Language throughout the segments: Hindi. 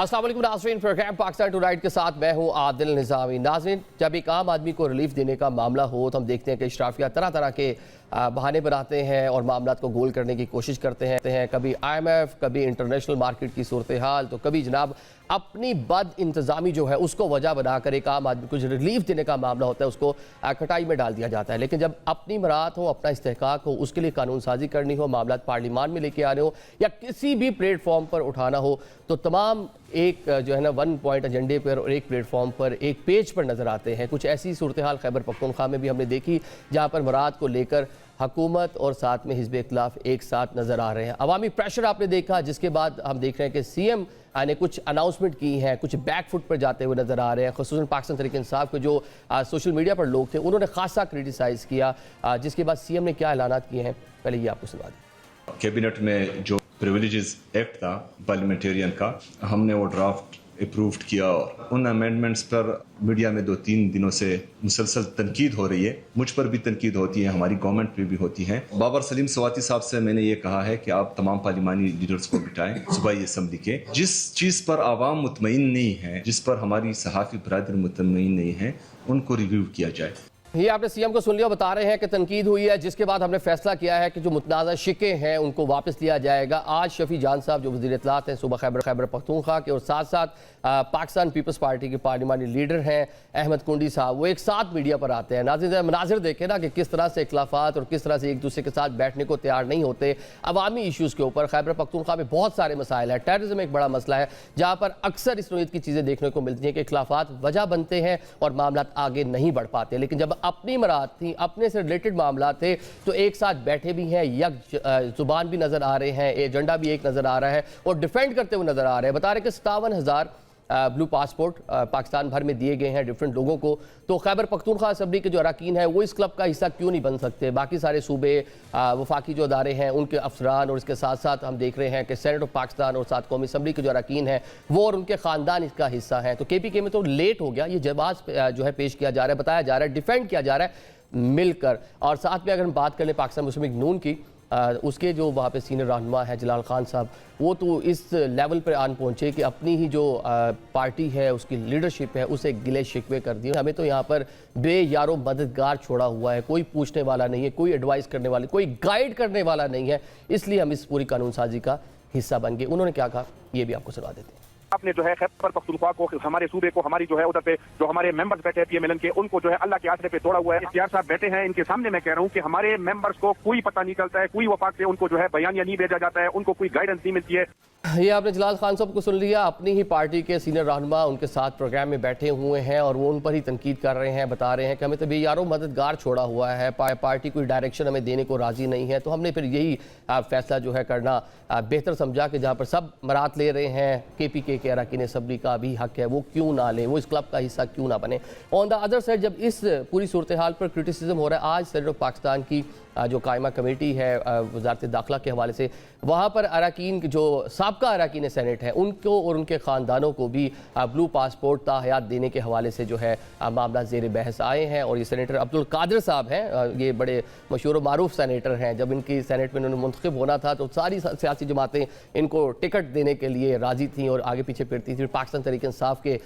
अस्सलाम वालेकुम नाज़रीन, प्रोग्राम पाकिस्तान टुनाइट के साथ मैं हूं आदिल निज़ामी। नाज़रीन, जब एक आम आदमी को रिलीफ देने का मामला हो तो हम देखते हैं कि इशराफिया तरह तरह के बहाने बनाते हैं और मामला को गोल करने की कोशिश करते हैं। कभी IMF, कभी इंटरनेशनल मार्केट की सूरत हाल, तो कभी जनाब अपनी बद इंतज़ामी जो है उसको वजह बनाकर एक आम आदमी को जो रिलीफ देने का मामला होता है उसको कटाई में डाल दिया जाता है। लेकिन जब अपनी मराद हो, अपना इस्तेहकाक हो, उसके लिए कानून साजी करनी हो, मामला पार्लिमान में लेके आने हो या किसी भी प्लेटफॉर्म पर उठाना हो, तो तमाम एक जो है ना वन पॉइंट एजेंडे पर और एक प्लेटफॉर्म पर, एक पेज पर नज़र आते हैं। कुछ ऐसी सूरत हाल खैबर पख्तूनख्वा में भी हमने देखी जहाँ पर मराद को लेकर हुकूमत और साथ में हिज़्ब इख्तिलाफ एक साथ नज़र आ रहे हैं। अवामी प्रेशर आपने देखा, जिसके बाद हम देख रहे हैं कि CM ने कुछ अनाउंसमेंट की हैं, कुछ बैकफुट पर जाते हुए नज़र आ रहे हैं। ख़ुसूसन पाकिस्तान तहरीक इंसाफ के जो सोशल मीडिया पर लोग थे उन्होंने खासा क्रिटिसाइज़ किया, जिसके बाद CM ने क्या ऐलानात किए हैं पहले ये आपको सुना दें। कैबिनेट में जो प्रिविलेजेस एक्ट था पार्लियामेंटेरियन का, हमने वो ड्राफ्ट अप्रूव्ड किया और उन अमेंडमेंट्स पर मीडिया में 2-3 दिनों से मुसलसल तनकीद हो रही है। मुझ पर भी तनकीद होती है, हमारी गवर्नमेंट पे भी होती है। बाबर सलीम सवाती साहब से मैंने ये कहा है कि आप तमाम पार्लिमानी लीडर्स को बिठाएं सूबाई असम्बली के। जिस चीज़ पर आवाम मुतमईन नहीं है, जिस पर हमारी सहाफ़ी बरादरी मुतमईन नहीं है, उनको रिव्यू किया जाए। ये आपने CM को सुन लिया, बता रहे हैं कि तनकीद हुई है, जिसके बाद हमने फैसला किया है कि जो मुतनाज़ा शिके हैं उनको वापस लिया जाएगा। आज शफी जान साहब जो वज़ीर इत्तलात हैं सूबा खैबर पख्तूनख्वा के, और साथ साथ पाकिस्तान पीपल्स पार्टी के पार्लिमानी लीडर हैं अहमद कुंडी साहब, वो एक साथ मीडिया पर आते हैं। नाज़रीन मनाज़िर देखें ना कि किस तरह से इख्लाफात और किस तरह से एक दूसरे के साथ बैठने को तैयार नहीं होते अवामी इशूज़ के ऊपर। खैबर पख्तूनख्वा में बहुत सारे मसाइल हैं, टेररिज्म एक बड़ा मसला है जहाँ पर अक्सर इस नोयत की चीज़ें देखने को मिलती हैं कि इख्लाफात वजह बनते हैं और मामला आगे नहीं बढ़ पाते। लेकिन जब अपनी मराद थी, अपने से रिलेटेड मामला थे, तो एक साथ बैठे भी हैं, यक जुबान भी नजर आ रहे हैं, एजेंडा भी एक नजर आ रहा है और डिफेंड करते हुए नजर आ रहे हैं। बता रहे कि 57,000 ब्लू पासपोर्ट पाकिस्तान भर में दिए गए हैं डिफरेंट लोगों को। तो खैबर पख्तूनख्वा असम्बली के जो अरकान हैं वो इस क्लब का हिस्सा क्यों नहीं बन सकते? बाकी सारे सूबे, वफाकी जो अदारे हैं उनके अफसरान, और इसके साथ साथ हम देख रहे हैं कि सेनेट ऑफ पाकिस्तान और साथ कौमी असम्बली के जो अरकान हैं वो और उनके ख़ानदान इसका हिस्सा हैं। तो KPK में तो लेट हो गया, ये जवाब जो है पेश किया जा रहा है, बताया जा रहा है, डिफेंड किया जा रहा है मिलकर। और साथ में अगर हम बात कर लें पाकिस्तान मुस्लिम लीग नून की, उसके जो वहाँ पे सीनियर रहनुमा है जलाल खान साहब, वो तो इस लेवल पर आन पहुँचे कि अपनी ही जो पार्टी है उसकी लीडरशिप है उसे गिले शिकवे कर दिए। हमें तो यहाँ पर बेयारो मददगार छोड़ा हुआ है, कोई पूछने वाला नहीं है, कोई एडवाइस करने वाला, कोई गाइड करने वाला नहीं है, इसलिए हम इस पूरी कानून साजी का हिस्सा बन गए। उन्होंने क्या कहा ये भी आपको सुना देते हैं। आपने जो है खैबर पख्तूनख्वा को, हमारे सूबे को, हमारी जो है उधर पे जो हमारे मेंबर्स बैठे हैं PMLN के, उनको जो है अल्लाह के आसरे पे तोड़ा हुआ है। इख्तियार साहब बैठे हैं, इनके सामने मैं कह रहा हूँ कि हमारे मेंबर्स को कोई पता नहीं चलता है, कोई वफाक से उनको जो है बयानिया नहीं भेजा जाता है, उनको कोई गाइडेंस नहीं मिलती है। ये आपने जलाल खान साहब को सुन लिया, अपनी ही पार्टी के सीनियर रहनुमा उनके साथ प्रोग्राम में बैठे हुए हैं और वो उन पर ही तनकीद कर रहे हैं, बता रहे हैं कि हमें तो बेयारो मददगार छोड़ा हुआ है, पार्टी कोई डायरेक्शन हमें देने को राजी नहीं है। तो हमने फिर यही फैसला जो है करना बेहतर समझा कि जहाँ पर सब मरात ले रहे हैं, KPK के अरकान असम्बली का भी हक है, वो क्यों ना लें, वो इस क्लब का हिस्सा क्यों ना बने। ऑन द अदर साइड जब इस पूरी सूरत हाल पर क्रिटिसिज्म हो रहा है, आज सेनेट ऑफ पाकिस्तान की जो कायमा कमेटी है वजारत दाखिला के हवाले से, वहाँ पर अरकान जो साबका अरकान सेनेट है उनको और उनके ख़ानदानों को भी ब्लू पासपोर्ट ताहयात देने के हवाले से जो है मामला ज़ेर बहस आए हैं। और ये सेनेटर अब्दुल कादिर साहब हैं, ये बड़े मशहूर व मारूफ सेनेटर हैं। जब इनकी सेनेट में उन्होंने मुंतखब होना था तो सारी सियासी जमातें इनको टिकट देने के लिए राज़ी थी और आगे पीछे फिरती थी। पाकिस्तान तहरीक इंसाफ के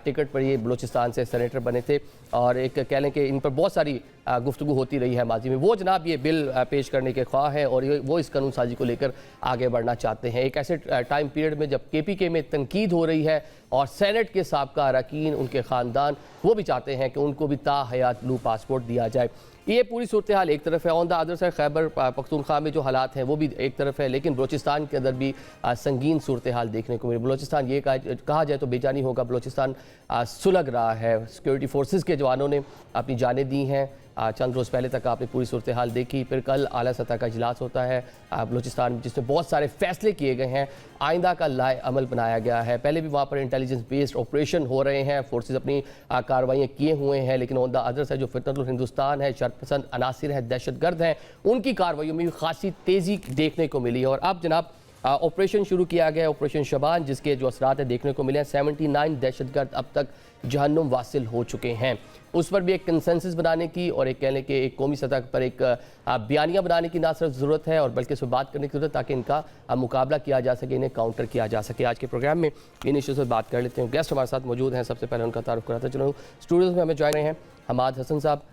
टिकट पर ये बलूचिस्तान से सेनेटर बने थे और एक कह लें कि इन पर बहुत सारी गुफ्तगू होती रही है माजी में। वो जनाब ये बिल पेश करने के ख्वाह हैं और वो इस कानून साजी को लेकर आगे बढ़ना चाहते हैं। एक ऐसे टाइम पीरियड में जब KPK में तनकीद हो रही है और सेनेट के साबका अरकान, उनके ख़ानदान, वो भी चाहते हैं कि उनको भी ताहयात ब्लू पासपोर्ट दिया जाए। ये पूरी सूरत हाल एक तरफ है। On the other side Khyber Pakhtunkhwa में जो हालात हैं वो भी एक तरफ है, लेकिन बलूचिस्तान के अंदर भी संगीन सूरत हाल देखने को मिली। बलूचिस्तान ये कहा जाए तो बेजानी होगा, बलूचिस्तान सुलग रहा है। सिक्योरिटी फोर्सेस के जवानों ने अपनी जानें दी हैं। चंद रोज़ पहले तक आपने पूरी सूरत हाल देखी। फिर कल आला सतह का इजलास होता है बलूचिस्तान, जिसमें बहुत सारे फैसले किए गए हैं, आइंदा का लाए अमल बनाया गया है। पहले भी वहाँ पर इंटेलिजेंस बेस्ड ऑपरेशन हो रहे हैं, फोर्सेस अपनी कार्रवाइयाँ किए हुए हैं, लेकिन ऑन द अदर साइड जो फितनतुल हिंदुस्तान है, शरपसंद अनासिर है, दहशतगर्द हैं, उनकी कार्रवाइयों में भी खासी तेज़ी देखने को मिली है। और अब जनाब ऑपरेशन शुरू किया गया, ऑपरेशन शबान, जिसके जो असरात देखने को मिले हैं। 79 दहशतगर्द अब तक जहन्नुम वासिल हो चुके हैं। उस पर भी एक कंसेंसस बनाने की और एक कहने के एक कौमी सतह पर एक बयानिया बनाने की ना सिर्फ ज़रूरत है और बल्कि इस पर बात करने की ज़रूरत ताकि इनका मुकाबला किया जा सके, इन्हें काउंटर किया जा सके। आज के प्रोग्राम में इन इश्यूज़ पर बात कर लेते हैं। गेस्ट हमारे साथ मौजूद हैं, सबसे पहले उनका तारुफ कराता चलो। स्टूडियोज़ में हमें ज्वाइन रहे हैं हमाद हसन साहब,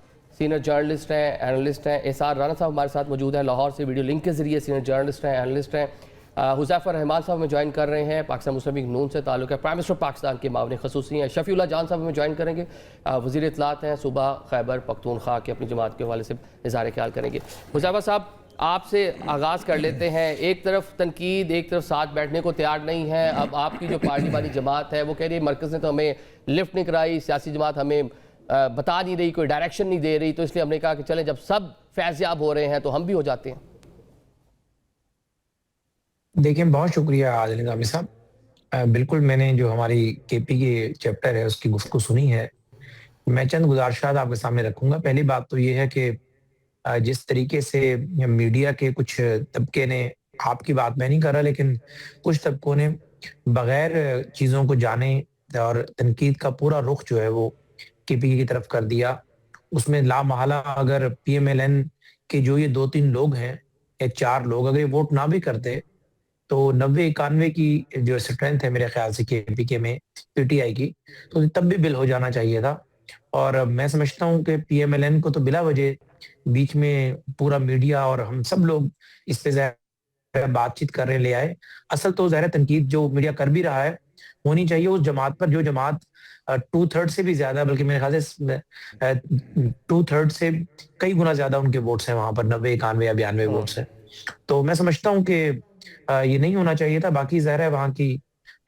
सीनियर जर्नलिस्ट हैं, एनालिस्ट हैं। एसआर राना साहब हमारे साथ मौजूद हैं, लाहौर से वीडियो लिंक के जरिए सीनियर जर्नलिस्ट हैं, एनालिस्ट हैं। हुज़ैफर रहमान साहब हमें ज्वाइन कर रहे हैं, पाकिस्तान मुस्लिम लीग नून से ताल्लुक़ है, प्राइम मिनिस्टर पाकिस्तान के मामले खसूसी हैं। शफीउल्लाह जान साहब हमें ज्वाइन करेंगे, वज़ीर इत्तलात हैं, सूबा खैबर पख्तूनख्वा के अपनी जमात के हवाले से इज़हार ख्याल करेंगे। हुज़ैफर साहब आपसे आगाज़ कर लेते हैं। एक तरफ तनकीद, एक तरफ साथ बैठने को तैयार नहीं है। अब आपकी जो पार्लिमानी जमात है वो कह रही है मरकज़ ने तो हमें लिफ्ट नहीं कराई, सियासी जमात हमें बता नहीं रही, कोई डायरेक्शन नहीं दे रही, तो इसलिए हमने कहा कि चलें जब सब फैज़याब हो रहे हैं तो हम भी हो जाते हैं। देखिए, बहुत शुक्रिया आदिल निज़ामी साहब। बिल्कुल मैंने जो हमारी केपी के चैप्टर है उसकी गुफ्तगू सुनी है। मैं चंद गुजारिशात आपके सामने रखूंगा। पहली बात तो ये है कि जिस तरीके से मीडिया के कुछ तबके ने, आपकी बात मैं नहीं कर रहा, लेकिन कुछ तबकों ने बगैर चीज़ों को जाने और तनकीद का पूरा रुख जो है वो केपी की तरफ कर दिया। उसमें लामहला अगर पीएमएलएन के जो ये 2-3 लोग हैं या 4 लोग अगर ये वोट ना भी करते तो 90-91 की जो स्ट्रेंथ है मेरे ख्याल से केपीके में पीटीआई की, तो तब भी बिल हो जाना चाहिए था। और मैं समझता हूँ कि पीएमएलएन को तो बिला वजह बीच में पूरा मीडिया और हम सब लोग इस पे बातचीत कर रहे ले आए। असल तो ज़ाहिर तनकीद जो मीडिया कर भी रहा है होनी चाहिए उस जमात पर जो जमात 2/3 से भी ज्यादा, बल्कि मेरे ख्याल से 2/3 से कई गुना ज्यादा उनके वोट्स हैं वहां पर, 90, 91 या 92 वोट्स हैं। तो मैं समझता हूँ कि ये नहीं होना चाहिए था। बाकी ज़ाहिर है वहाँ की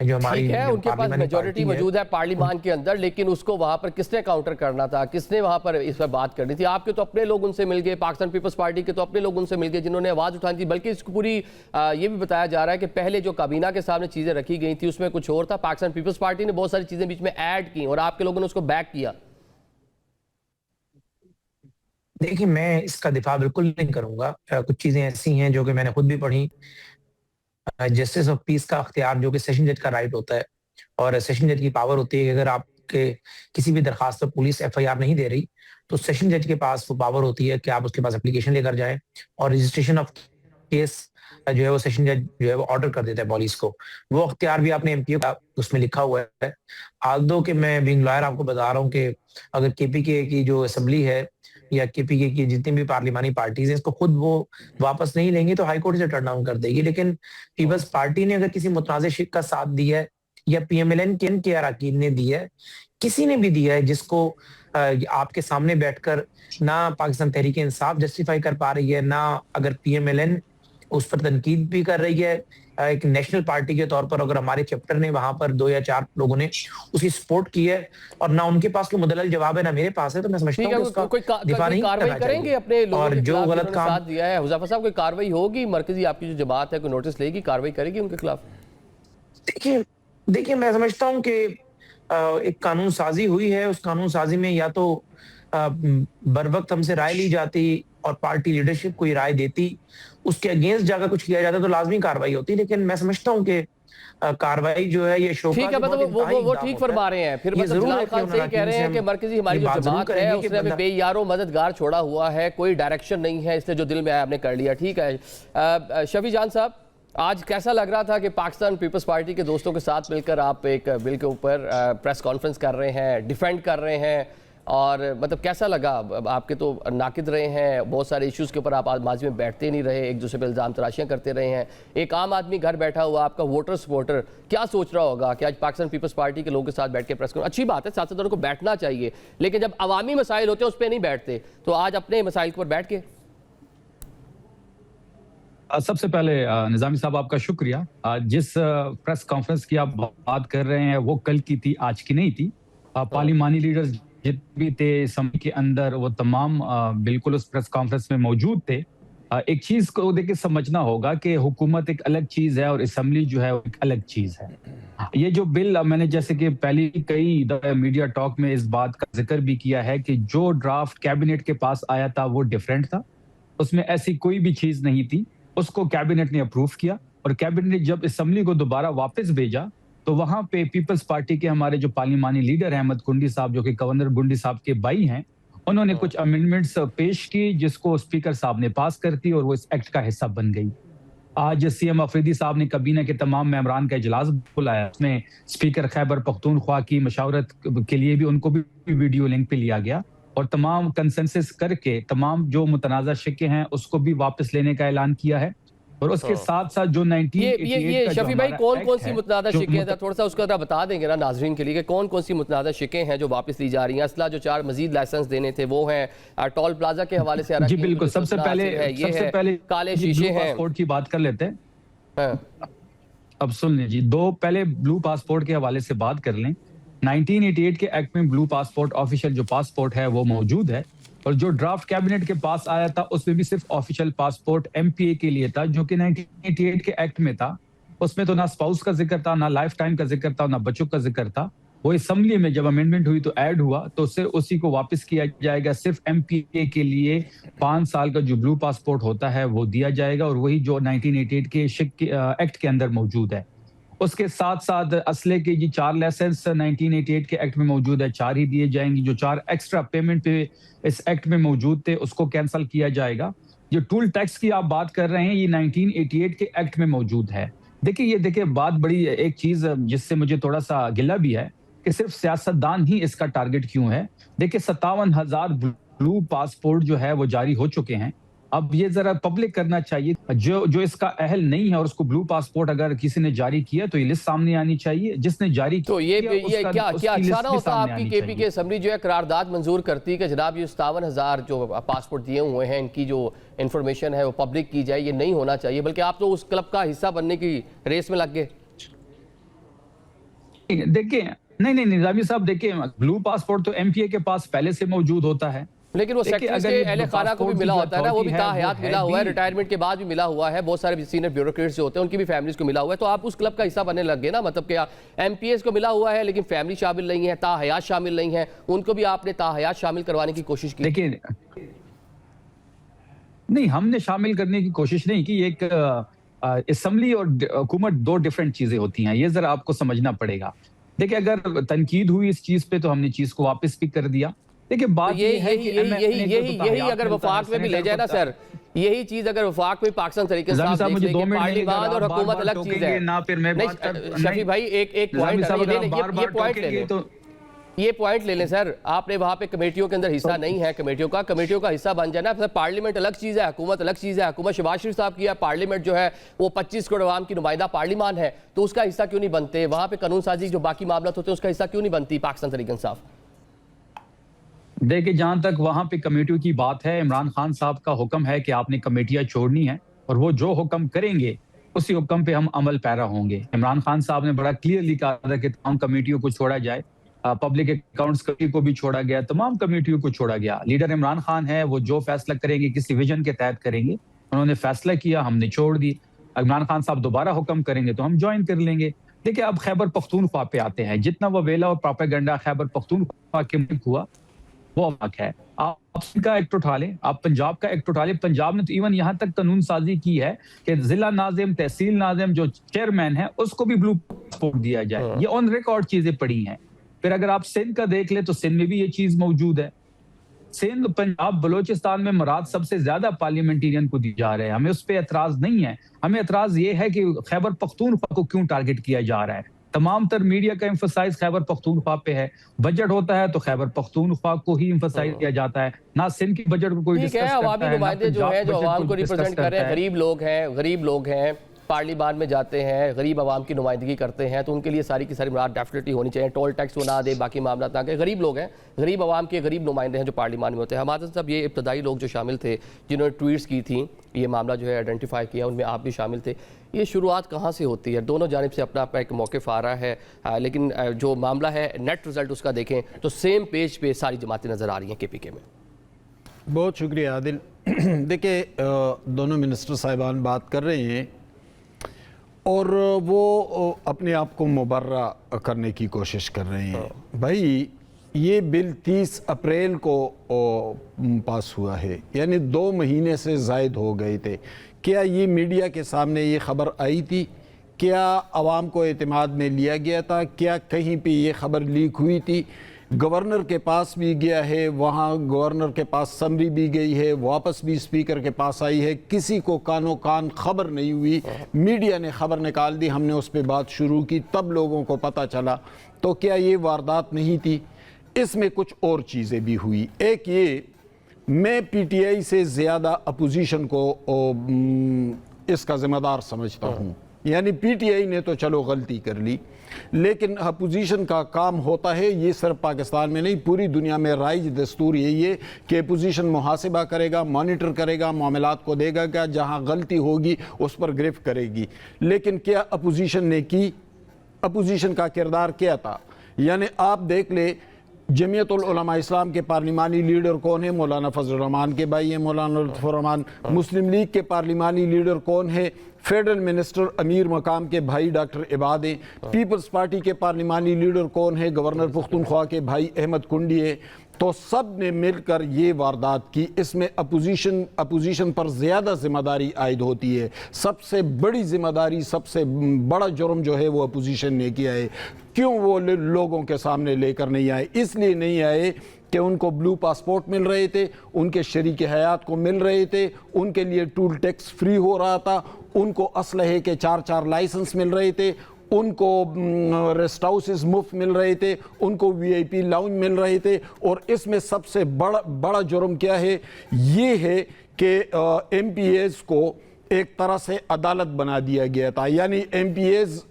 जो हमारी ठीक है, उनके पास मेजॉरिटी मौजूद है पार्लिमान के अंदर, लेकिन उसको वहां पर किसने काउंटर करना था, किसने वहां पर इस पर बात करनी थी? आपके तो अपने लोग उनसे मिल गए, पाकिस्तान पीपल्स पार्टी के तो अपने लोग उनसे मिल गए जिन्होंने आवाज उठाई थी। बल्कि इसको पूरी ये भी बताया जा रहा है कि पहले जो काबीना के सामने चीजें रखी गई थी उसमें कुछ और था, पाकिस्तान पीपल्स पार्टी ने बहुत सारी चीजें बीच में ऐड की और आपके लोगों ने उसको बैक किया। देखिए, मैं इसका दिफा बिल्कुल नहीं करूंगा। कुछ चीजें ऐसी हैं जो कि मैंने खुद भी पढ़ी। जस्टिस ऑफ पीस का अख्तियार जो कि सेशन जज का राइट होता है और सेशन जज की पावर होती है कि अगर आपके किसी भी दरखास्त पर पुलिस एफआईआर नहीं दे रही तो सेशन जज के पास वो पावर होती है कि आप उसके पास एप्लीकेशन लेकर जाएं और रजिस्ट्रेशन ऑफ केस जो है वो सेशन जज जो है वो ऑर्डर कर देता है पुलिस को। वो अख्तियार भी आपने एमपीओ का उसमें लिखा हुआ है। आल्दो कि मैं बीइंग लॉयर आपको बता रहा हूँ कि अगर केपीके की जो असेंबली है या केपीके की जितनी भी पार्लिमानी पार्टीज हैं इसको खुद वो वापस नहीं लेंगी तो हाईकोर्ट से टर्न डाउन कर देगी। लेकिन पीपल्स पार्टी ने अगर किसी मुतनाज़ शिक का साथ दिया है या पीएमएलएन के अरकान ने दिया है, किसी ने भी दिया है जिसको आपके सामने बैठकर ना पाकिस्तान तहरीक इंसाफ जस्टिफाई कर पा रही है, ना अगर पीएमएलएन उस पर तनकीद भी कर रही है एक नेशनल पार्टी के तौर पर, अगर हमारे चैप्टर ने वहां पर 2 या 4 लोगों ने उसकी सपोर्ट की है और ना उनके पास कोई मुदल्लल जवाब है ना मेरे पास है, तो मैं समझता हूं कि उसका दिफा नहीं करना करेंगे अपने लोगों और जो गलत काम साथ दिया है। हुज़ैफर साहब, कोई कार्रवाई होगी? मरकजी आपकी जो जमात है कोई नोटिस लेगी, कार्रवाई करेगी उनके खिलाफ? देखिए मैं समझता हूं कि एक कानून साजी हुई है। उस कानून साजी में या तो बर वक्त हमसे राय ली जाती और पार्टी लीडरशिप कोई राय देती, उसके अगेंस्ट जाकर कुछ किया जाता तो लाजमी कार्रवाई होती। लेकिन मैं समझता हूं कि कार्रवाई जो है ये शोका ठीक है, मतलब वो ठीक फरमा रहे हैं। फिर मतलब जलाल खान से कह रहे हैं कि मरकजी हमारी जो जमात है उसने हमें बेयारो मददगार छोड़ा हुआ है, कोई डायरेक्शन नहीं है, इसलिए जो दिल में आया हमने कर लिया। ठीक है, शफी जान साहब, आज कैसा लग रहा था कि पाकिस्तान पीपल्स पार्टी के दोस्तों के साथ मिलकर आप एक बिल के ऊपर प्रेस कॉन्फ्रेंस कर रहे हैं, डिफेंड कर रहे हैं, और मतलब कैसा लगा? आपके तो नाकिद रहे हैं, बहुत सारे इश्यूज़ के ऊपर आप माजी में बैठते नहीं रहे, एक दूसरे पर इल्ज़ाम तराशियाँ करते रहे हैं। एक आम आदमी घर बैठा हुआ आपका वोटर सपोर्टर क्या सोच रहा होगा कि आज पाकिस्तान पीपल्स पार्टी के लोगों के साथ बैठ के प्रेस कॉन्फ्रेंस, अच्छी बात है, सियासतदानों को बैठना चाहिए, लेकिन जब अवामी मसाइल होते हैं उस पर नहीं बैठते, तो आज अपने मसाइल के ऊपर बैठ के। सबसे पहले निजामी साहब आपका शुक्रिया। जिस प्रेस कॉन्फ्रेंस की आप बात कर रहे हैं वो कल की थी, आज की नहीं थी। पार्लिमानी लीडर्स जितने भी थे समय के अंदर वो तमाम बिल्कुल उस प्रेस कॉन्फ्रेंस में मौजूद थे। एक चीज को देखिए समझना होगा कि हुकूमत एक अलग चीज है और असेंबली जो है वो एक अलग चीज है। ये जो बिल, मैंने जैसे कि पहले कई मीडिया टॉक में इस बात का जिक्र भी किया है कि जो ड्राफ्ट कैबिनेट के पास आया था वो डिफरेंट था, उसमें ऐसी कोई भी चीज नहीं थी। उसको कैबिनेट ने अप्रूव किया और कैबिनेट ने जब असेंबली को दोबारा वापस भेजा तो वहां पे पीपल्स पार्टी के हमारे जो पार्लिमानी लीडर हैं अहमद कुंडी साहब, जो कि गवर्नर गुंडी साहब के भाई हैं, उन्होंने कुछ अमेंडमेंट्स पेश की जिसको स्पीकर साहब ने पास कर दी और वो इस एक्ट का हिस्सा बन गई। आज सीएम अफरीदी साहब ने kabinah के तमाम मेंबरान का इजलास बुलाया, उसमें स्पीकर खैबर पख्तूनख्वा की मशावरत के लिए भी उनको भी वीडियो लिंक पे लिया गया और तमाम कंसेंसस करके तमाम जो मुतनाज़ा शिक्के हैं उसको भी वापस लेने का ऐलान किया है। और उसके साथ साथ जो 1988 ये का जो शफी भाई हमारा कौन कौन एक्ट सी है, मुतनाज़ा जो शिकें हैं, थोड़ा सा उसका जरा बता देंगे ना नाजरीन के लिए कि कौन कौन सी मुतनाज़ा शिकें हैं जो वापस ली जा रही हैं। असला जो 4 मजीद लाइसेंस देने थे वो हैं, टोल प्लाजा के हवाले से जी बिल्कुल, सबसे पहले काले शीशे हैं, पासपोर्ट की बात कर लेते हैं। हाँ। अब सुन लीजिए, पहले ब्लू पासपोर्ट के हवाले से बात कर लें। 1988 के एक्ट में ब्लू पासपोर्ट ऑफिशियल जो पासपोर्ट है वो मौजूद है और जो ड्राफ्ट कैबिनेट के पास आया था उसमें भी सिर्फ ऑफिशियल पासपोर्ट एमपीए के लिए था, जो कि 1988 के एक्ट में था। उसमें तो ना स्पाउस का जिक्र था, ना लाइफ टाइम का जिक्र था, ना बच्चों का जिक्र था। वो असेंबली में जब अमेंडमेंट हुई तो ऐड हुआ, तो उससे उसी को वापस किया जाएगा। सिर्फ एमपीए के लिए 5 साल का जो ब्लू पासपोर्ट होता है वो दिया जाएगा और वही जो 1988 के एक्ट के अंदर मौजूद है। उसके साथ साथ असले के जी 4 लाइसेंस 1988 के एक्ट में मौजूद है, 4 ही दिए जाएंगे। जो 4 एक्स्ट्रा पेमेंट पे इस एक्ट में मौजूद थे उसको कैंसिल किया जाएगा। जो टूल टैक्स की आप बात कर रहे हैं ये 1988 के एक्ट में मौजूद है। देखिए बात बड़ी एक चीज जिससे मुझे थोड़ा सा गिला भी है कि सिर्फ सियासतदान ही इसका टारगेट क्यों है। देखिए 57,000 ब्लू पासपोर्ट जो है वो जारी हो चुके हैं। अब ये जरा पब्लिक करना चाहिए, जो इसका अहल नहीं है और उसको ब्लू पासपोर्ट अगर किसी ने जारी किया तो ये लिस्ट सामने आनी चाहिए। जिसने जारी तो ये क्या अच्छा ना होता आपकी केपी के असेंबली जो है करारदाद मंजूर करती कि जनाब ये 57,000 जो पासपोर्ट दिए हुए हैं इनकी जो इंफॉर्मेशन है वो पब्लिक की जाए। ये नहीं होना चाहिए, बल्कि आप तो उस क्लब का हिस्सा बनने की रेस में लग गए। देखिए नहीं निजामी साहब, देखिए ब्लू पासपोर्ट तो एमपीए के पास पहले से मौजूद होता है, लेकिन वो सेक्रेटरी के अहले खाना को भी मिला होता है ना, वो भी ताहयात मिला हुआ है, रिटायरमेंट के बाद भी मिला हुआ है। बहुत सारे सीनियर ब्यूरोक्रेट्स जो होते हैं उनकी भी फैमिलीज को मिला हुआ है। तो आप उस क्लब का हिस्सा बनने लग गए ना, मतलब क्या एमपीएस को मिला हुआ है लेकिन फैमिली शामिल नहीं है, ताहयात शामिल नहीं है, उनको भी आपने ताहयात शामिल करवाने की कोशिश की। देखिए नहीं, हमने शामिल करने की कोशिश नहीं की। एक असेंबली और हुकूमत 2 डिफरेंट चीजें होती हैं, ये जरा आपको समझना पड़ेगा। देखिए अगर तनकीद हुई इस चीज पे तो हमने चीज को वापस भी कर दिया। देखिए बात ये है कि यही अगर वफाक में भी ले जाए ना सर, यही चीज अगर वफाक में पाकिस्तान तरीके से पार्लियामान और हुकूमत अलग चीज है ना। फिर मैं शफी भाई एक पॉइंट ये पॉइंट ले लें सर, आपने वहां पे कमेटियों के अंदर हिस्सा नहीं है, कमेटियों का हिस्सा बन जाना। फिर पार्लियामेंट अलग चीज़ है, हुकूमत अलग चीज़ है। हुकूमत शहबाज शरीफ साहब की है, पार्लियामेंट जो है वो 25 करोड़ अवाम की नुमाइंदा पार्लियामान है, तो उसका हिस्सा क्यों नहीं बनते? वहां पे कानून साजी जो बाकी मामला होते हैं उसका हिस्सा क्यों नहीं बनती पाकिस्तान तरीके इंसाफ? देखिए जहां तक वहां पे कमेटियों की बात है, इमरान खान साहब का हुक्म है कि आपने कमेटियां छोड़नी है और वो जो हुक्म करेंगे उसी हुक्म पे हम अमल पैरा होंगे। इमरान खान साहब ने बड़ा क्लियरली कहा था कि तमाम कमेटियों को छोड़ा जाए, पब्लिक अकाउंट्स कमेटी को भी छोड़ा गया, तमाम कमेटियों को छोड़ा गया। लीडर इमरान खान है, वो जो फैसला करेंगे किसी विजन के तहत करेंगे। उन्होंने फैसला किया, हमने छोड़ दी। इमरान खान साहब दोबारा हुक्म करेंगे तो हम ज्वाइन कर लेंगे। देखिए अब खैबर पख्तूनख्वा पे आते हैं, जितना वो वेला और प्रोपेगेंडा खैबर पख्तूनख्वा के मुल्क हुआ वो हक है। आप का एक्ट उठा लें, आप पंजाब का एक्ट उठा लें। पंजाब ने तो इवन यहाँ तक कानून साजी की है कि जिला नाजिम, तहसील नाजिम जो चेयरमैन है उसको भी ब्लू पासपोर्ट दिया जाए। ये ऑन रिकॉर्ड चीजें पड़ी हैं। फिर अगर आप सिंध का देख ले तो सिंध में भी ये चीज मौजूद है। सिंध, पंजाब, बलोचिस्तान में मराद सबसे ज्यादा पार्लियामेंटेरियन को दी जा रहे हैं। हमें उस पर एतराज नहीं है। हमें एतराज ये है कि खैबर पख्तूनख्वा को क्यों टारगेट किया जा रहा है। तमाम तर मीडिया का एम्फसाइज खैबर पख्तूनख्वा पे है। बजट होता है तो खैबर पख्तूनख्वा को ही एम्फसाइज किया जाता है, ना सिंध के बजट को कोई डिस्कस करता है। अवामी नुमाइंदे जो है जो अवाम को रिप्रेजेंट कर रहे हैं, गरीब लोग हैं, पार्लियामान में जाते हैं, गरीब आवाम की नुमाइंदगी करते हैं, तो उनके लिए सारी की सारी मुराद डेफिनेटली होनी चाहिए। टोल टैक्स वो ना दे, बाकी मामला ना के, गरीब लोग हैं, गरीब आवाम के गरीब नुमाइंदे हैं जो पार्लियामान में होते हैं। हमारे साहब ये इब्तदाई लोग जो शामिल थे जिन्होंने ट्वीट्स की थी, ये मामला जो है आइडेंटिफाई किया, उनमें आप भी शामिल थे। ये शुरुआत कहाँ से होती है? दोनों जानिब से अपना अपना एक मौक़िफ़ आ रहा है, लेकिन जो मामला है नेट रिज़ल्ट उसका देखें तो सेम पेज पे सारी जमातें नज़र आ रही हैं KPK में। बहुत शुक्रिया आदिल। देखिए दोनों मिनिस्टर साहिबान बात कर रहे हैं और वो अपने आप को मुबर्रा करने की कोशिश कर रहे हैं। भाई ये बिल 30 अप्रैल को पास हुआ है, यानी 2 महीने से ज़ायद हो गए थे। क्या ये मीडिया के सामने ये ख़बर आई थी क्या आवाम को एतमाद में लिया गया था? क्या कहीं पे ये ख़बर लीक हुई थी? गवर्नर के पास भी गया है, वहाँ गवर्नर के पास समरी भी गई है, वापस भी स्पीकर के पास आई है, किसी को कानो कान खबर नहीं हुई। मीडिया ने खबर निकाल दी, हमने उस पर बात शुरू की, तब लोगों को पता चला। तो क्या ये वारदात नहीं थी? इसमें कुछ और चीज़ें भी हुई। एक ये, मैं पीटीआई से ज़्यादा अपोजिशन को इसका ज़िम्मेदार समझता हूँ। यानी पीटीआई ने तो चलो गलती कर ली, लेकिन अपोजिशन का काम होता है, ये सिर्फ पाकिस्तान में नहीं पूरी दुनिया में राइज दस्तूर यही है कि अपोजिशन मुहासिबा करेगा, मॉनिटर करेगा, मामलात को देगा, क्या जहाँ गलती होगी उस पर गिरफ्त करेगी। लेकिन क्या अपोजिशन ने की? अपोजिशन का किरदार क्या था? यानी आप देख ले, जमीयतुल उलमा इस्लाम के पार्लिमानी लीडर कौन है? मौलाना फजल रहमान के भाई हैं, मौलाना लुत्फुर रहमान। मुस्लिम लीग के पार्लिमानी लीडर कौन है? फेडरल मिनिस्टर अमीर मकाम के भाई डॉक्टर इबाद हैं। पीपल्स पार्टी के पार्लिमानी लीडर कौन है? गवर्नर पुख्तनख्वा के भाई अहमद कुंडी है। तो सब ने मिलकर ये वारदात की। इसमें अपोजिशन पर ज़्यादा जिम्मेदारी आयद होती है। सबसे बड़ी जिम्मेदारी, सबसे बड़ा जुर्म जो है वो अपोजिशन ने किया है। क्यों वो लोगों के सामने लेकर नहीं आए? इसलिए नहीं आए कि उनको ब्लू पासपोर्ट मिल रहे थे, उनके शरीक हयात को मिल रहे थे, उनके लिए टूल टैक्स फ्री हो रहा था, उनको असलहे के 4-4 लाइसेंस मिल रहे थे, उनको रेस्ट हाउसेस मुफ्त मिल रहे थे, उनको वीआईपी लाउंज मिल रहे थे। और इसमें सबसे बड़ा जुर्म क्या है? ये है कि एमपीएस को एक तरह से अदालत बना दिया गया था। यानी एमपीएस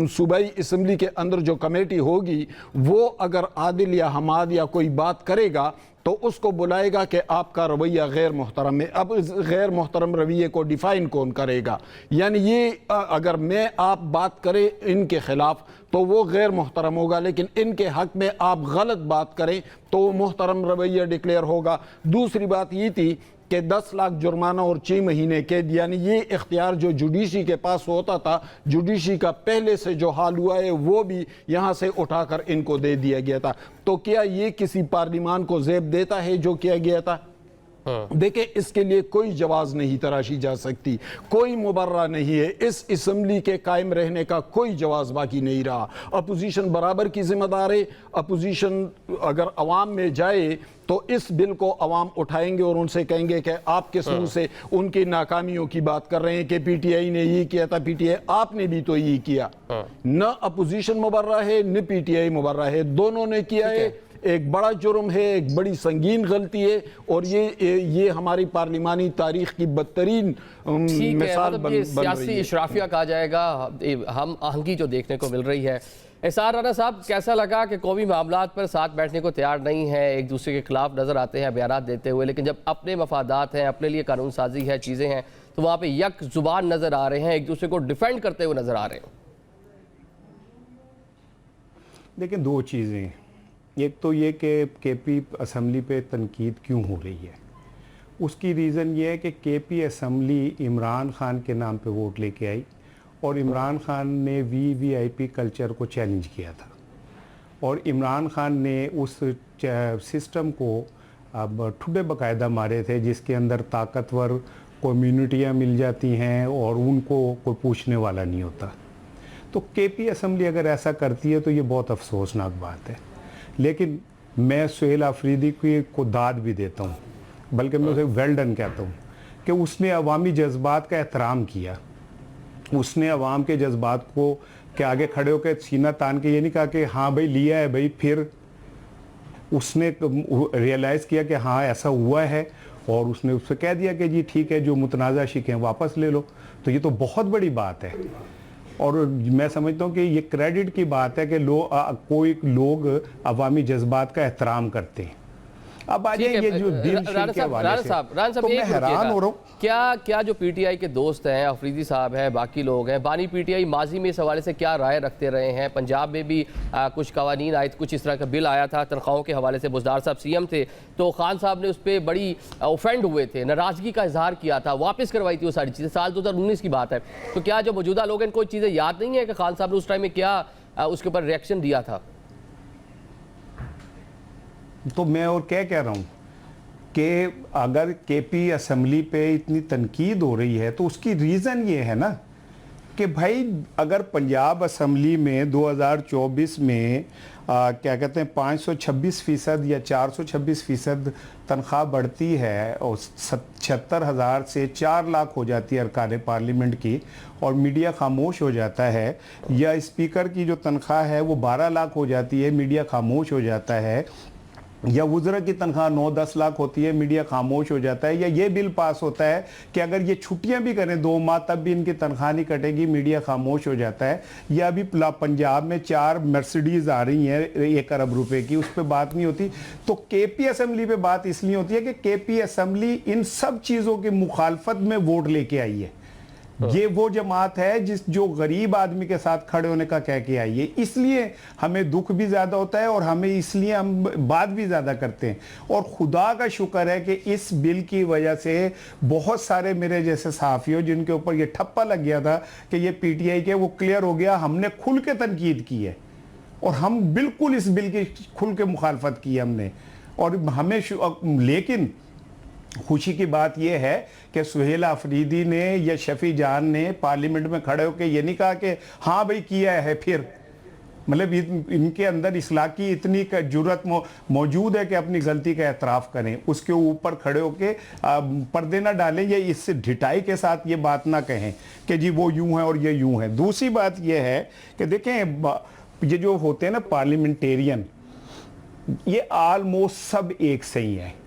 सूबाई असम्बली के अंदर जो कमेटी होगी, वो अगर आदिल या हमाद या कोई बात करेगा तो उसको बुलाएगा कि आपका रवैया गैर मोहतरम है। अब इस गैर मोहतरम रवैये को डिफ़ाइन कौन करेगा? यानी ये अगर मैं आप बात करें इनके ख़िलाफ़ तो वो गैर मोहतरम होगा, लेकिन इनके हक़ में आप गलत बात करें तो वो मोहतरम रवैया डिक्लेयर होगा। दूसरी बात ये थी कि 10 लाख जुर्माना और 6 महीने कैद, यानी ये इख्तियार जो जुडिशरी के पास होता था, जुडिशरी का पहले से जो हाल हुआ है वो भी यहाँ से उठाकर इनको दे दिया गया था। तो क्या ये किसी पार्लिमान को ज़ेब देता है जो किया गया था? देखिए, इसके लिए कोई जवाब नहीं तराशी जा सकती, कोई मुबर्रा नहीं है। इस असम्बली के कायम रहने का कोई जवाब बाकी नहीं रहा। अपोजिशन बराबर की जिम्मेदार है। अपोजिशन अगर अवाम में जाए तो इस बिल को अवाम उठाएंगे और उनसे कहेंगे कि आप किस मुंह से उनकी नाकामियों की बात कर रहे हैं कि पीटीआई ने ये किया था। पीटीआई आपने भी तो ये किया। न अपोजिशन मुबर्रा है न पीटीआई मुबर्रा है, दोनों ने किया है। एक बड़ा जुर्म है, एक बड़ी संगीन गलती है, और ये हमारी पार्लिमानी तारीख की बदतरीन मिसाल बन रही है। सियासी इशराफिया कहा जाएगा, हम आहंगी जो देखने को मिल रही है। एहसान राना साहब, कैसा लगा कि कौमी मामलात पर साथ बैठने को तैयार नहीं है, एक दूसरे के खिलाफ नजर आते हैं बयान देते हुए, लेकिन जब अपने मफादात हैं, अपने लिए कानून साजी है, चीज़ें हैं, तो वहाँ पे यक जुबान नजर आ रहे हैं, एक दूसरे को डिफेंड करते हुए नजर आ रहे हैं? देखिए, दो चीज़ें। एक तो ये कि केपी असम्बली पे तनकीद क्यों हो रही है, उसकी रीज़न ये है कि केपी असम्बली इमरान खान के नाम पे वोट लेके आई और इमरान खान ने वीवीआईपी कल्चर को चैलेंज किया था, और इमरान खान ने उस सिस्टम को अब ठुड्डे बाकायदा मारे थे, जिसके अंदर ताकतवर कम्युनिटियाँ मिल जाती हैं और उनको कोई पूछने वाला नहीं होता। तो केपी असम्बली अगर ऐसा करती है तो ये बहुत अफसोसनाक बात है। लेकिन मैं सुहेल आफरीदी को दाद भी देता हूँ, बल्कि मैं उसे वेल डन कहता हूँ कि उसने अवामी जज्बात का एहतराम किया। उसने अवाम के जज्बात को के आगे खड़े होकर सीना तान के ये नहीं कहा कि हाँ भाई लिया है भाई, फिर उसने रियलाइज़ किया कि हाँ ऐसा हुआ है और उसने उससे कह दिया कि जी ठीक है, जो मुतनाज़ा शिकें वापस ले लो। तो ये तो बहुत बड़ी बात है, और मैं समझता हूँ कि ये क्रेडिट की बात है कि कोई लोग अवामी जज्बात का एहतराम करते हैं। अब आ जाइए ये जो दिल के हवाले से, तो मैं हैरान हो रहा हूँ। क्या जो पीटीआई के दोस्त हैं, अफरीदी साहब हैं, बाकी लोग हैं, बानी पीटीआई माजी में इस हवाले से क्या राय रखते रहे हैं? पंजाब में भी कुछ कवानीन आए, कुछ इस तरह का बिल आया था तनख्वाहों के हवाले से, बुज़दार साहब सीएम थे, तो खान साहब ने उस पर बड़ी ऑफेंड हुए थे, नाराज़गी का इजहार किया था, वापस करवाई थी वो सारी चीज़ें। साल 2019 की बात है। तो क्या जो मौजूदा लोग हैं, कोई चीज़ें याद नहीं है कि खान साहब ने उस टाइम में क्या उसके ऊपर रिएक्शन दिया था? तो मैं और क्या कह रहा हूँ कि अगर केपी असम्बली पे इतनी तनकीद हो रही है तो उसकी रीज़न ये है ना कि भाई अगर पंजाब असम्बली में 2024 में क्या कहते हैं 526% या 426% तनख्वाह बढ़ती है और 76,000 से 4 लाख हो जाती है अरकान पार्लियामेंट की और मीडिया खामोश हो जाता है, या स्पीकर की जो तनख्वाह है वो 12 लाख हो जाती है, मीडिया खामोश हो जाता है, या वुज़रा की तनख्वाह 9-10 लाख होती है, मीडिया खामोश हो जाता है, या ये बिल पास होता है कि अगर ये छुट्टियां भी करें 2 माह तब भी इनकी तनख्वाह नहीं कटेगी, मीडिया खामोश हो जाता है, या अभी पंजाब में 4 मर्सिडीज आ रही हैं 1 अरब रुपए की, उस पर बात नहीं होती। तो केपी असम्बली पे बात इसलिए होती है कि केपी असम्बली इन सब चीज़ों की मुखालफत में वोट लेके आई है। ये वो जमात है जो गरीब आदमी के साथ खड़े होने का कह के आई है, इसलिए हमें दुख भी ज्यादा होता है और हमें इसलिए हम बात भी ज्यादा करते हैं। और खुदा का शुक्र है कि इस बिल की वजह से बहुत सारे मेरे जैसे सहाफियों जिनके ऊपर ये ठप्पा लग गया था कि ये पीटीआई के, वो क्लियर हो गया। हमने खुल के तनकीद की है और हम बिल्कुल इस बिल की खुल के मुखालफत की हमने, और हमें लेकिन खुशी की बात यह है कि सुहेल अफरीदी ने या शफी जान ने पार्लियामेंट में खड़े होकर ये नहीं कहा कि हाँ भाई किया है, फिर मतलब इनके अंदर इस्लाह की इतनी जुर्रत मौजूद है कि अपनी गलती का एतराफ़ करें, उसके ऊपर खड़े होकर पर्दे ना डालें, या इससे ढिठाई के साथ ये बात ना कहें कि जी वो यूं है और ये यूं है। दूसरी बात ये है कि देखें ये जो होते हैं ना पार्लियामेंटेरियन, ये आलमोस्ट सब एक से ही है,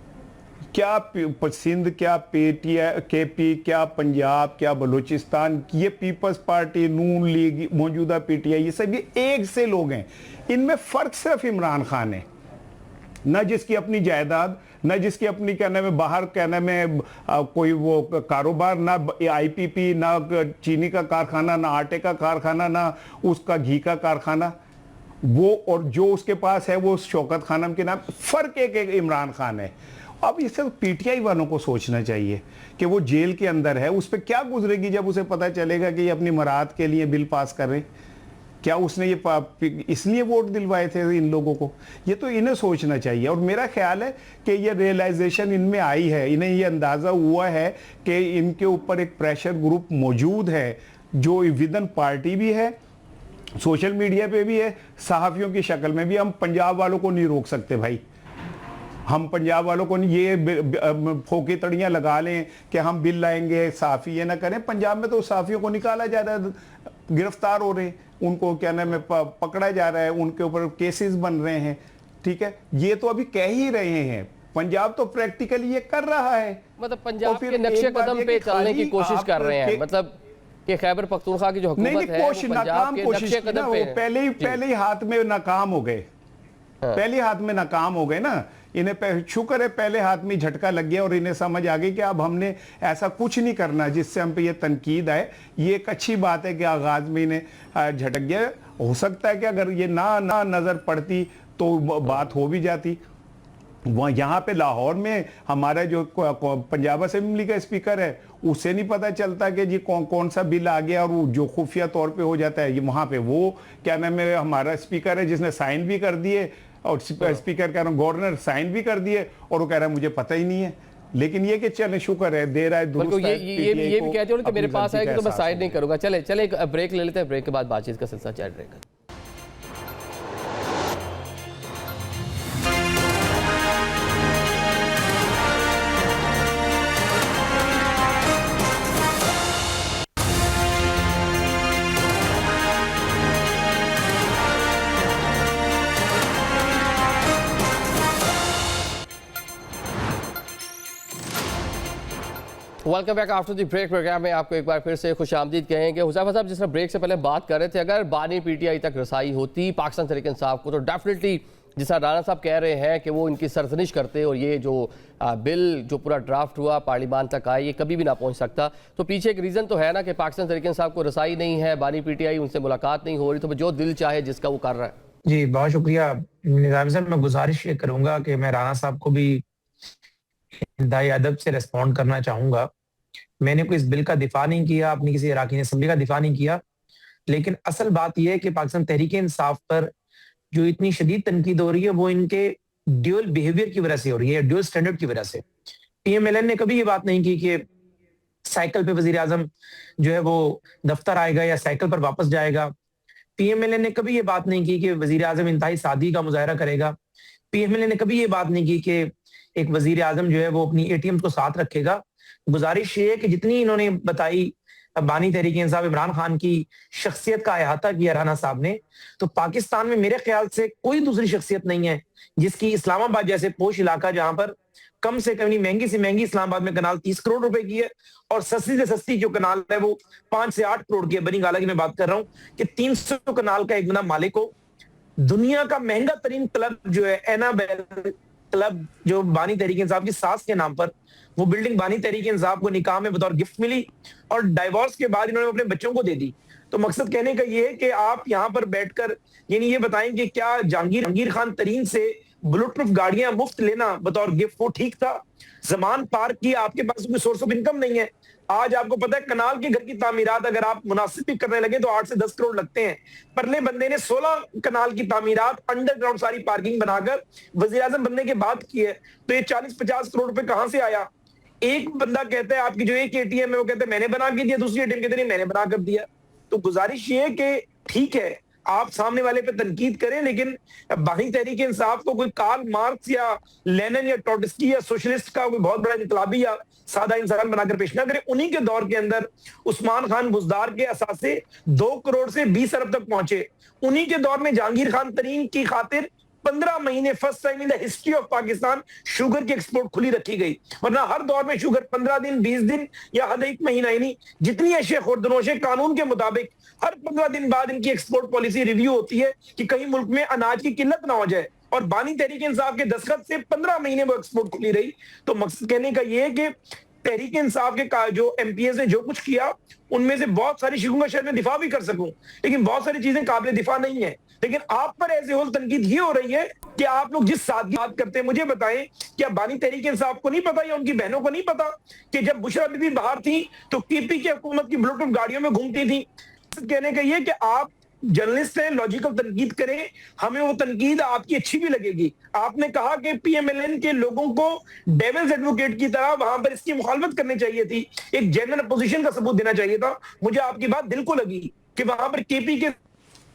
क्या सिंध, क्या केपी, क्या पंजाब, क्या बलूचिस्तान, ये पीपल्स पार्टी, नून लीग, मौजूदा पीटीआई, ये सब ये एक से लोग हैं। इनमें फ़र्क सिर्फ इमरान खान है, न जिसकी अपनी जायदाद, न जिसकी अपनी क्या नाम है बाहर क्या नाम है कोई वो कारोबार, ना आईपीपी, ना चीनी का कारखाना, ना आटे का कारखाना, ना उसका घी का कारखाना, वो और जो उसके पास है वो शौकत खानम के नाम। फ़र्क एक इमरान खान है। अब इसे पीटीआई वालों को सोचना चाहिए कि वो जेल के अंदर है, उस पर क्या गुजरेगी जब उसे पता चलेगा कि ये अपनी मराद के लिए बिल पास कर रहे। क्या उसने ये इसलिए वोट दिलवाए थे इन लोगों को? ये तो इन्हें सोचना चाहिए। और मेरा ख्याल है कि ये रियलाइजेशन इनमें आई है, इन्हें ये अंदाज़ा हुआ है कि इनके ऊपर एक प्रेशर ग्रुप मौजूद है जो विदन पार्टी भी है, सोशल मीडिया पे भी है, सहाफ़ियों की शक्ल में भी। हम पंजाब वालों को नहीं रोक सकते भाई, हम पंजाब वालों को ये फोकी तड़ियाँ लगा लें कि हम बिल लाएंगे, साफ़ी ये ना करें। पंजाब में तो साफ़ियों को निकाला जा रहा है, गिरफ्तार हो रहे हैं, उनको क्या नाम है पकड़ा जा रहा है, उनके ऊपर केसेस बन रहे हैं। ठीक है, ये तो अभी कह ही रहे हैं, पंजाब तो प्रैक्टिकली ये कर रहा है, मतलब पंजाब के नक्शे कदम पे चलने की कोशिश कर रहे हैं, मतलब कि खैबर पख्तूनख्वा की जो हुकूमत है वो पंजाब के नक्शे कदम पे पहले ही हाथ में नाकाम हो गए, पहले हाथ में नाकाम हो गए ना। इन्हें शुक्र है पहले हाथ में झटका लग गया और इन्हें समझ आ गई कि अब हमने ऐसा कुछ नहीं करना जिससे हम पे ये तनकीद आए। ये एक अच्छी बात है कि आगाज में इन्हें झटक गया। हो सकता है कि अगर ये ना नजर पड़ती तो बात हो भी जाती। वहाँ यहाँ पे लाहौर में हमारा जो पंजाब असेंबली का स्पीकर है उसे नहीं पता चलता कि जी कौन सा बिल आ गया, और वो जो खुफिया तौर पे हो जाता है। ये वहाँ पे वो क्या नाम है हमारा स्पीकर है जिसने साइन भी कर दिए, और स्पीकर कह रहा हूँ गवर्नर साइन भी कर दिए, और वो कह रहा है मुझे पता ही नहीं है। लेकिन ये कि चले शुक्र है, देर आए दुरुस्त है। ये भी कहते हो कि मेरे पास आएगा तो मैं साइन नहीं करूंगा। चले एक ब्रेक ले लेते हैं, ब्रेक के बाद बातचीत का सिलसिला जारी रहेगा। Welcome back after the break programme में आपको एक बार फिर से खुशामदीद कहेंगे। हुज़ैफा साहब, जिस तरह ब्रेक से पहले बात कर रहे थे, अगर बानी पीटीआई तक रसाई होती पाकिस्तान तहरीक इंसाफ को, तो डेफिनेटली जिस तरह राना साहब कह रहे हैं कि वो इनकी सरजनिश करते और ये जो बिल जो पूरा ड्राफ्ट हुआ पार्लियामान तक आए ये कभी भी ना पहुंच सकता। तो पीछे एक रीज़न तो है ना कि पाकिस्तान तहरीक इंसाफ को रसाई नहीं है, बानी पीटीआई उनसे मुलाकात नहीं हो रही, तो जो दिल चाहे जिसका वो कर रहा है। जी बहुत शुक्रिया निज़ाम साहब। मैं गुजारिश ये करूंगा कि मैं राना साहब को भी इंतहाई अदब से रिस्पॉन्ड करना चाहूंगा। मैंने कोई इस बिल का दिफा नहीं किया, अपनी किसी अरकान असेंबली का दिफा नहीं किया, लेकिन असल बात यह है कि पाकिस्तान तहरीक इंसाफ पर जो इतनी शदीद तनकीद हो रही है वो इनके ड्यूअल बिहेवियर की वजह से हो रही है, ड्यूअल स्टैंडर्ड की वजह से। पीएमएलएन ने कभी ये बात नहीं की कि साइकिल पे वजीर आजम जो है वो दफ्तर आएगा या साइकिल पर वापस जाएगा। पीएमएलए ने कभी ये बात नहीं की कि वजीर आजम इंतहाई सादगी का मुजाहरा करेगा। पीएमएलए ने कभी ये बात नहीं की कि एक वजीर आजम जो है वो अपनी एटीएम को साथ रखेगा। गुजारिश ये है कि जितनी इन्होंने बताई बानी तहरीक इंसाफ इमरान खान की शख्सियत का अहाता किया राना साहब ने, तो पाकिस्तान में मेरे ख्याल से कोई दूसरी शख्सियत नहीं है जिसकी इस्लामाबाद जैसे पोश इलाका जहां पर कम से कम महंगी से महंगी इस्लामाबाद में कनाल 30 करोड़ रुपए की है और सस्ती से सस्ती जो कनाल है वो 5 से 8 करोड़ की है। बनी गाला की मैं बात कर रहा हूं कि 300 कनाल का एक बंदा मालिक हो। दुनिया का महंगा तरीन क्लब जो है एनाबेल क्लब, जो बानी तहरीक इंसाफ की सास के नाम पर, वो बिल्डिंग बानी तहरीक इंसाफ को निकाह में बतौर गिफ्ट मिली और डाइवोर्स के बाद इन्होंने अपने बच्चों को दे दी। तो मकसद कहने का ये है कि आप यहाँ पर बैठकर यानी ये बताएं कि क्या जहांगीर खान तरीन से बुलेट प्रूफ गाड़ियां मुफ्त लेना बतौर गिफ्ट वो ठीक था? जमान पार्क की आपके पास कोई सोर्स ऑफ इनकम नहीं है। आज आपको पता है कनाल के घर की तामीरात अगर आप मुनासिब भी करने लगे तो 8 से 10 करोड़ लगते हैं। परले बंदे ने 16 कनाल की तामीरात अंडरग्राउंड सारी पार्किंग बनाकर वजीर आजम बनने के बाद की है। तो ये 40-50 करोड़ रुपए कहां से आया? एक बंदा कहता है आपकी जो एक एटीएम है वो कहता है मैंने बना के दिया, दूसरी एटीएम कहते नहीं मैंने बना कर दिया। तो गुजारिश ये कि ठीक है आप सामने वाले पे तनकीद करें, लेकिन बानी तहरीक इंसाफ को कोई कार्ल मार्क्स या लेनिन या ट्रॉट्स्की या सोशलिस्ट का कोई बहुत बड़ा इनकलाबी या सादा इंसान बनाकर पेश ना करे। उन्हीं के दौर के अंदर उस्मान खान बुजदार के असासे 2 करोड़ से 20 अरब तक पहुंचे। उन्हीं के दौर में जहांगीर खान तरीन की खातिर 15 महीने first time in the history of Pakistan sugar की एक्सपोर्ट खुली रखी गई, वरना हर दौर में शुगर 15 दिन 20 दिन या हद 1 महीना ही नहीं, जितनी अशिया खुर्दनोश है कानून के मुताबिक हर 15 दिन बाद इनकी एक्सपोर्ट पॉलिसी रिव्यू होती है कि कहीं मुल्क में अनाज की किल्लत ना हो जाए। और बानी तहरीक इंसाफ के दस्तखत से 15 महीने वो एक्सपोर्ट खुली रही। तो मकसद कहने का यह है कि तहरीक इंसाफ के जो एमपीएस ने जो कुछ किया उनमें से बहुत सारी शिकूंगा शायद मैं दिफा भी कर सकूं, लेकिन बहुत सारी चीजें काबिल दिफा नहीं है। लेकिन आप पर ऐसे होल तनकीद ये हो रही है कि आप लोग जिस सादगी बात करते हैं, मुझे बताएं क्या बानी तहरीक इंसाफ को नहीं पता या उनकी बहनों को नहीं पता कि जब बुशरा बीबी बाहर थी तो केपी की हुकूमत की ब्लूटूथ गाड़ियों में घूमती थी? कहने का ये कि आप जर्नलिस्ट हैं, लॉजिकल तनकीद करें, हमें वो तनकीद आपकी अच्छी भी लगेगी। आपने कहा कि पीएमएलएन के लोगों को डेविल्स एडवोकेट की तरह वहां पर इसकी मुखालफत करनी चाहिए थी, एक जेन्युइन अपोजिशन का सबूत देना चाहिए था। मुझे आपकी बात दिल को लगी कि वहां पर केपी के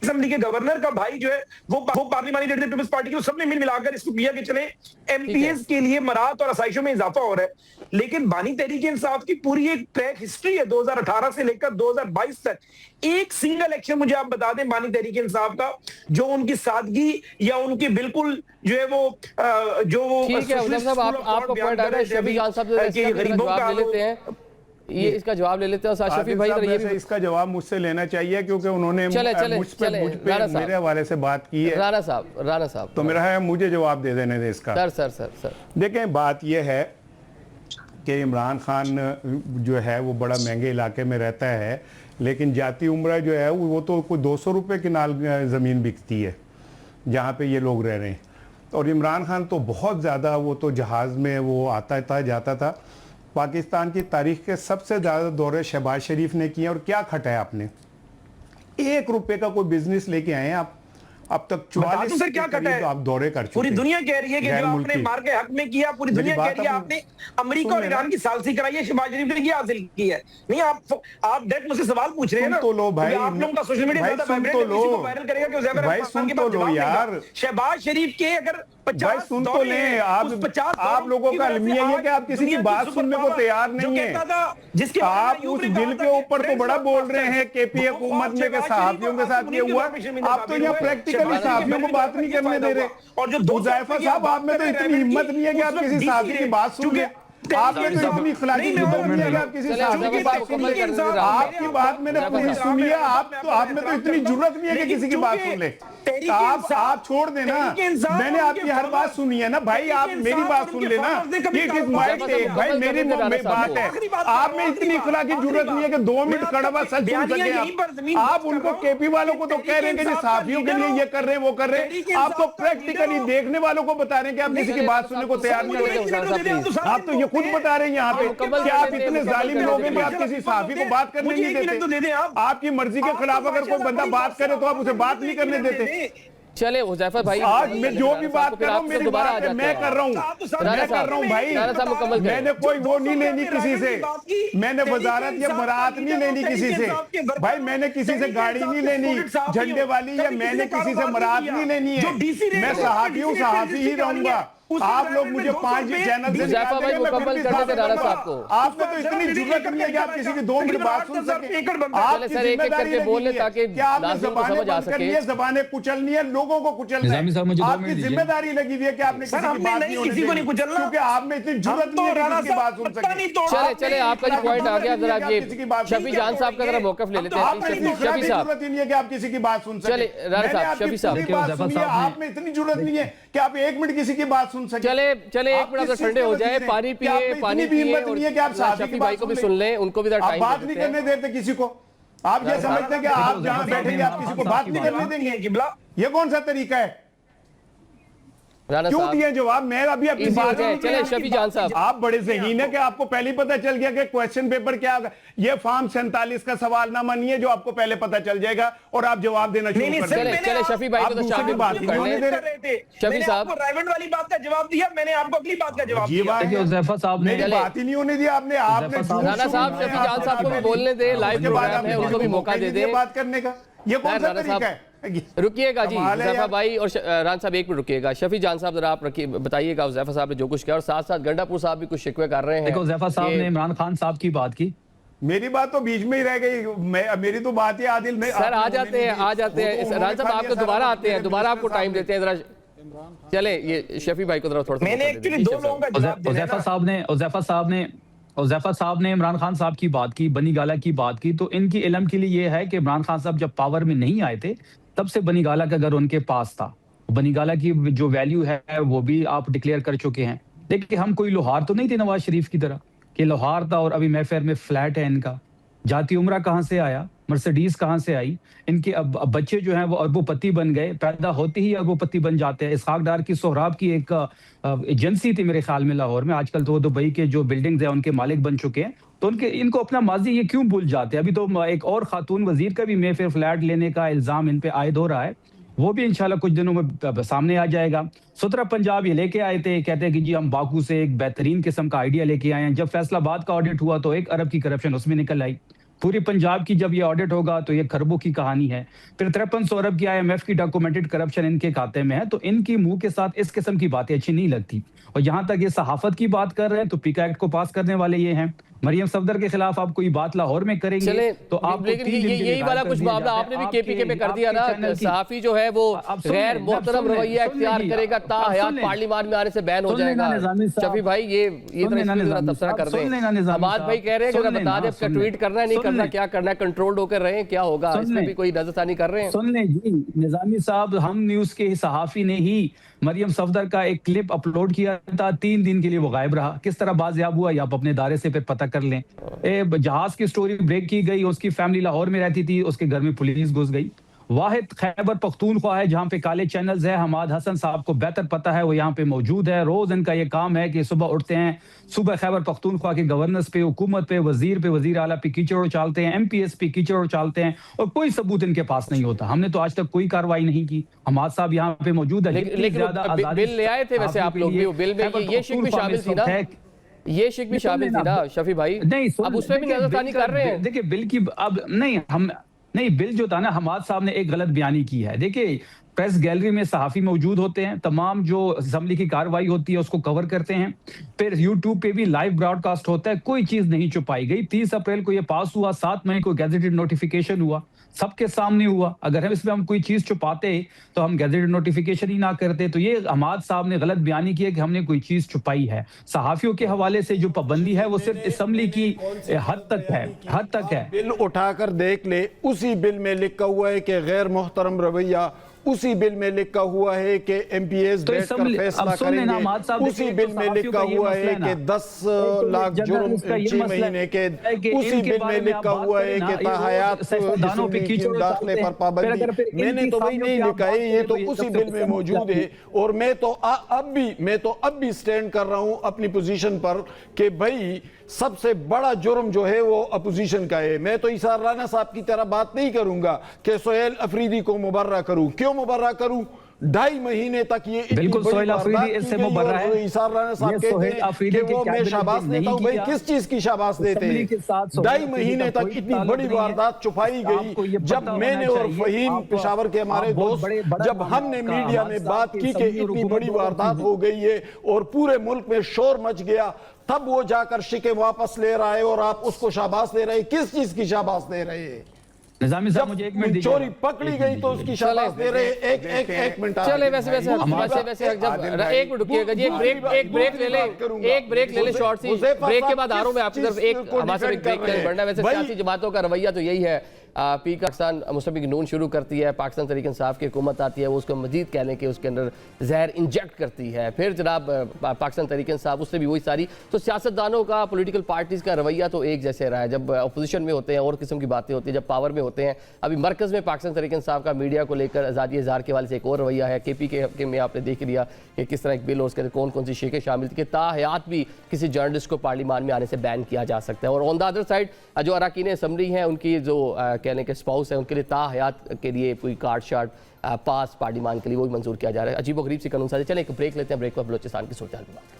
असेंबली के गवर्नर का भाई जो है वो पार्लियामानी लीडर पीपल्स पार्टी के सबने मिल मिलाकर इसको किया कि चले एमपीएस के लिए मराहत और आसाइशों में इजाफा हो रहा है। लेकिन बानी तहरीक इंसाफ की पूरी एक ट्रैक हिस्ट्री है 2018 से लेकर 2022 तक। एक सिंगल एक्शन मुझे आप बता दें बानी तहरीक इंसाफ का जो उनकी सादगी या उनकी बिल्कुल जो है वो ठीक है आपका पॉइंट आ रहा है। शफी जान साहब गरीबों का ले लेते हैं, ये इसका जवाब ले लेते हैं। शफी भाई ये इसका जवाब मुझसे लेना चाहिए क्योंकि उन्होंने मुझ पे मेरे हवाले से बात की है। राना साहब तो मेरा है मुझे जवाब दे देने दे इसका। सर देखें बात यह है कि इमरान खान जो है वो बड़ा महंगे इलाके में रहता है, लेकिन जाती उम्र जो है वो तो कोई 200 रुपये की नाल ज़मीन बिकती है जहाँ पे ये लोग रह रहे हैं। और इमरान खान तो बहुत ज़्यादा वो तो जहाज़ में वो आता था जाता था। पाकिस्तान की तारीख के सबसे ज़्यादा दौरे शहबाज शरीफ ने किए और क्या खटाया आपने? 1 रुपये का कोई बिजनेस लेके आए हैं आप? अब तक 44 क्या कटा है? आप दौरे कर चुके। पूरी दुनिया कह रही है कि जो आपने मार के हक में किया, पूरी दुनिया कह रही है आपने अमेरिका और ईरान की सालसी कराई है, शहबाज शरीफ ने ये हासिल की है। नहीं आप डायरेक्ट मुझसे सवाल पूछ रहे हैं ना, तो लो भाई, आप लोगों का सोशल मीडिया ज्यादा वायरल करेगा कि उज़ैर खान के बाद यार शहबाज शरीफ के अगर 50 सुन तो लें आप लोगों का अलमिया ये कि आप किसी की बात सुनने को तैयार नहीं है। आप उस बिल के ऊपर तो बड़ा बोल रहे हैं केपी हुकूमत में के सहाफियों के साथ ये हुआ, आप तो यहाँ प्रैक्टिकली सहाफियों को बात नहीं करने दे रहे। और जो हुज़ैफा साहब आप में तो इतनी हिम्मत नहीं है कि आप किसी सहाफी की बात सुन ले। आपने तो इतनी इखलाकी नहीं है कि आप किसी साथी की बात सुन ले। आपकी बात मैंने पूरी सुनी है, आप में तो इतनी जरूरत नहीं है कि किसी की बात सुन ले। आप छोड़ देना, मैंने आपकी हर बात सुनी है ना भाई, आप मेरी बात सुन लेना। भाई मेरी बात है, आप में इतनी इखलाकी जरूरत नहीं है कि 2 मिनट कड़वा सच सुन सके। आप उनको केपी वालों को तो कह रहे हैं कि सहाफियों के लिए ये कर रहे हैं वो कर रहे हैं, आप तो प्रैक्टिकली देखने वालों को बता रहे हैं कि आप किसी की बात सुनने को तैयार नहीं हो। आप तो ये खुद बता रहे हैं यहाँ पे कि आप इतने जालिम लोग हैं कि आप किसी सहाफी को बात करने नहीं देते। आपकी मर्जी के खिलाफ अगर कोई बंदा बात करे तो आप उसे बात नहीं करने देते। चले हुजैफा भाई, आज मैं जो भी बात कर रहा हूँ मेरी दोबारा बात है, मैं कर रहा हूँ भाई। राणा साहब मुकम्मल करें। मैंने कोई वो नहीं लेनी किसी से, मैंने वजारत या बरात नहीं लेनी किसी से भाई, मैंने किसी से गाड़ी नहीं लेनी झंडे वाली, या मैंने किसी से बरात नहीं लेनी है। मैं सहाफी हूँ, सहाफी ही रहूंगा। आप लोग मुझे 5 चैनल से हुजैफा भाई मुकम्मल करने थे राणा साहब को। आपको तो इतनी जरूरत नहीं है कि आप किसी की 2 मिनट बात सुन सके। चले सर एक एक करके बोले ताकि क्या आपने नाज़रीन को जबानें समझ आ बंद करनी सके। है, जबानें कुचलनी है, लोगों को कुचलना निजामी साहब, मुझे है। 2 आपकी मिनट दीजिए। जिम्मेदारी लगी हुई है कि आपने किसी की बात नहीं होने देनी, क्योंकि आप में इतनी जरूरत नहीं है कि किसी की बात सुन सके। चले चले आपका जो पॉइंट आ गया, जरा ये शफी जान साहब का जरा मौकफ ले लेते हैं। आपने इतनी शफी साहब जरूरत ही नहीं है कि आप किसी की बात सुन सके। चले, राणा साहब, शफी साहब। देखिए आप में इतनी जरूरत नहीं है कि आप 1 मिनट किसी की बात सुन सके। चले चले एक मिनट ठंडे हो जाए, पानी पिए पानी पिए, और शफी भाई को भी सुन लें, उनको भी आप बात नहीं करने देते किसी को। आप ये समझते हैं कि आप जहां बैठेंगे आप किसी को बात नहीं करने देंगे, ये कौन सा तरीका है? राणा क्यों साहब दिए जवाब? मैं अभी अपनी इजी हो बात जाए। चले शफी जान साहब, आप बड़े ज़हीन है कि आपको पहले ही पता चल गया कि क्वेश्चन पेपर क्या होगा। ये फॉर्म 47 का सवालनामा नहीं है जो आपको पहले पता चल जाएगा और आप जवाब देना शुरू कर चले देंगे। चले शफी भाई को तो शामिल बात कर नहीं लें। दे रहे। शफी साहब राइवंड वाली बात का जवाब दिया, मैंने आपको अगली बात का जवाब ये दिया। बात देखिए हुजैफा साहब ने मेरी बात ही नहीं होने दी आपने। आपने राणा साहब शफी जान साहब को भी बोलने दे, लाइव प्रोग्राम है, उनको भी मौका दे दे बात करने का। ये कौन सा राणा तरीका साहब है? रुकिएगा जी, कमाल है हुजैफा यार। भाई और रान साहब एक मिनट रुकिएगा। शफी जान साहब जरा आप बताइएगा हुजैफा साहब ने जो कुछ किया, और साथ साथ गंडापुर साहब भी कुछ शिकवे कर रहे हैं। देखो हुजैफा साहब कि- ने इमरान खान साहब की बात की। मेरी बात तो बीच में ही रह गई। मेरी तो बात ही आदिल में सर आ जाते हैं रान साहब, आपको दोबारा आते हैं, दोबारा आपको टाइम देते हैं। जरा चले ये शफी भाई को जरा थोड़ा सा मैंने मौका दे एक्चुअली दीजिए। 2 लोगों का जवाब दिया हुजैफा साहब ने इमरान खान साहब की बात की, बनी गाला की बात की। तो इनकी इल्म के लिए ये है कि इमरान खान साहब जब पावर में नहीं आए थे तब से बनी गाला का घर उनके पास था। बनी गाला की जो वैल्यू है वो भी आप डिक्लेयर कर चुके हैं। देखिए हम कोई लोहार तो नहीं थे नवाज शरीफ की तरह कि लोहार था और अभी मैफेयर में फ्लैट है इनका। जाती उम्रा कहाँ से आया, मर्सिडीज कहाँ से आई? इनके अब बच्चे जो हैं वो अरबोपति बन गए, पैदा होते ही अरबोपति बन जाते हैं। इसहाक डार की सोहराब की एक एजेंसी थी मेरे ख्याल में लाहौर में, आजकल तो वो दुबई के जो बिल्डिंग्स हैं उनके मालिक बन चुके हैं। तो इनको अपना माजी ये क्यों भूल जाते हैं? अभी तो एक और खातून वजीर का भी मेफेयर फ्लैट लेने का इल्जाम इन पे आयद हो रहा है, वो भी इंशाल्लाह कुछ दिनों में सामने आ जाएगा। सुतरा पंजाब ये लेके आए थे, कहते हैं कि जी हम बाकू से एक बेहतरीन किस्म का आइडिया लेके आए हैं। जब फैसलाबाद का ऑडिट हुआ तो 1 अरब की करप्शन उसमें निकल आई। पूरी पंजाब की जब ये ऑडिट होगा तो ये खरबों की कहानी है। फिर 5300 अरब की IMF की डॉक्यूमेंटेड करप्शन इनके खाते में है। तो इनकी मुंह के साथ इस किस्म की बातें अच्छी नहीं लगती। और जहां तक ये सहाफत की बात कर रहे हैं तो पिका एक्ट को पास करने वाले ये हैं। मरियम सफदर के खिलाफ आप कोई बात लाहौर में करेंगे तो आप लेकिन यही वाला कुछ मामला आपने भी केपीके पे कर दिया ना। सहाफी जो है वो गैर मोहतरम रवैया इख्तियार करेगा, ताहयात पार्लियामान में आने से बैन हो जाएगा। शफी भाई ये तबसरा कर रहे हैं। हमाद भाई कह रहे हैं कि बता दें ट्वीट करना है नहीं करना, क्या करना है, कंट्रोल्ड होकर रहे, क्या होगा? इसमें भी कोई नजरसानी कर रहे हैं? सुन लें जी निजामी साहब, हम न्यूज के सहाफी ने ही मरियम सफदर का एक क्लिप अपलोड किया था, 3 दिन के लिए वो गायब रहा। किस तरह बाजियाब हुआ ये आप अपने दायरे से फिर पता कर लें। जहाज की स्टोरी ब्रेक की गई, उसकी फैमिली लाहौर में रहती थी, उसके घर में पुलिस घुस गई। वाहिद खैबर पख्तूनख्वा है जहां पे काले चैनल्स है। हमाद हसन साहब को बेहतर पता है, वो यहाँ पे मौजूद है। रोज इनका ये काम है कि सुबह उठते हैं, सुबह खैबर पख्तूनख्वा के गवर्नर्स पे, हुकूमत पे, वजीर आला पे कीचड़ उछालते हैं, MPS पे कीचड़ उछालते हैं और कोई सबूत इनके पास नहीं होता। हमने तो आज तक कोई कार्रवाई नहीं की। हमाद साहब यहाँ पे मौजूद है। लेकिन बिल ले आए थे वैसे आप लोग भी, बिल में ये शिक भी शामिल थी ना, ये शिक भी शामिल थी ना शफी भाई? नहीं अब उसमें भी नजरसानी कर रहे हैं। देखिए बिल की अब नहीं बिल जो था ना, हमाद साहब ने एक गलत बयानी की है। देखिए प्रेस गैलरी में सहाफी मौजूद होते हैं, तमाम जो असेंबली की कार्रवाई होती है उसको कवर करते हैं, फिर यूट्यूब पे भी लाइव ब्रॉडकास्ट होता है, कोई चीज नहीं छुपाई गई। 30 अप्रैल को ये पास हुआ, 7 मई को गैजेटेड नोटिफिकेशन हुआ, सबके सामने हुआ। अगर हम इसमें कोई चीज छुपाते तो हम गैजेटेड नोटिफिकेशन ही ना करते। तो ये हमाद साहब ने गलत बयानी की है कि हमने कोई चीज छुपाई है। सहाफियों के हवाले से जो पाबंदी है वो सिर्फ असेंबली की हद तक है। बिल उठाकर देख ले, उसी बिल में लिखा हुआ है कि गैर मोहतरम रवैया, उसी बिल में लिखा हुआ है कि MPS तो बैठकर फैसला करेंगे, उसी बिल में लिखा हुआ है कि 10 लाख जुर्म 6 महीने के, उसी बिल में लिखा हुआ है कि ताहयात दाखिले पर पाबंदी। मैंने तो वही नहीं लिखा है, ये तो उसी बिल में मौजूद है। और मैं तो अब भी स्टैंड कर रहा हूं अपनी पोजीशन पर कि भाई सबसे बड़ा जुर्म जो है वो अपोजिशन का है। मैं तो इसार राना साहब की तरह बात नहीं करूंगा कि सोहेल अफरीदी को मुबर्रा करूं। क्यों मुबर्रा करूं? 2.5 महीने तक ये इतनी बिल्कुल, बड़ी सोहेल अफरीदी वारदात की इससे गई मुबर्रा और है। इसार राणा साहब ये कहते सोहेल हैं अफरीदी कि की वो मैं कैबिनेट शाबाश नहीं देता हूं। भाई किया। किस चीज की शाबाश देते असेंबली के साथ हैं? सोहेल 2.5 अफरीदी महीने का तक कोई इतनी ताल्लुक बड़ी नहीं है। वारदात छुपाई आपको गई। ये जब पता मैंने होना और चाहिए, फहीम आप- पेशावर के हमारे आप बहुत दोस्त बड़ा जब मामला हमने आपका, मीडिया हमारे में साथ बात के की कि सभी और इतनी हुकूमत बड़ी दोनों वारदात की हो गई है और पूरे मुल्क में शोर मच गया, तब वो जाकर शिके वापस ले रहा है और आप उसको शाबाश दे रहे हैं। किस चीज की शाबाश दे रहे हैं? निजामी साहब जब मुझे 1 मिनट दीजिए। चोरी पकड़ी गई तो उसकी शाबाश दे रहे हैं। एक मिनट चले वैसे वैसे जब एक मिनट रुकिएगा जी, एक ब्रेक ले ले, एक ब्रेक ले ले शॉर्ट सी ब्रेक के बाद आ रहा हूं मैं आपकी तरफ। एक हमारे साथ एक ब्रेक के बढ़ना। वैसे सियासी जमातों का रवैया तो यही है, पी पाकिस्तान मुस्लिम लीग नून शुरू करती है, पाकिस्तान तहरीक इंसाफ की हुकूमत आती है, वो उसको मजीद कहने के उसके अंदर जहर इंजेक्ट करती है, फिर जनाब पाकिस्तान तहरीक इंसाफ उससे भी वही सारी। तो सियासतदानों का, पॉलिटिकल पार्टीज़ का रवैया तो एक जैसे रहा है। जब अपोजिशन में होते हैं और किस्म की बातें होती हैं, जब पावर में होते हैं। अभी मरकज़ में पाकिस्तान तहरीक इंसाफ का मीडिया को लेकर आज़ादी इज़हार के वाले से एक और रवैया है। KP के में आपने देख लिया कि किस तरह एक बिल और उसके अंदर कौन कौन सी शिकें शामिल थी कि ताहयात भी किसी जर्नलिस्ट को पार्लियामान में आने से बैन किया जा सकता है। और ऑन द अदर साइड जो अरकान असम्बली हैं, उनकी जो कहने के स्पाउस है, उनके लिए ताहयात के लिए कोई कार्ड शार्ट पास पार्लियामान के लिए वो भी मंजूर किया जा रहा है। अजीब व गरीब सी कानून साजी। चलें एक ब्रेक लेते हैं, ब्रेक पर बलोचिस्तान की सूरत हाल की बात करें।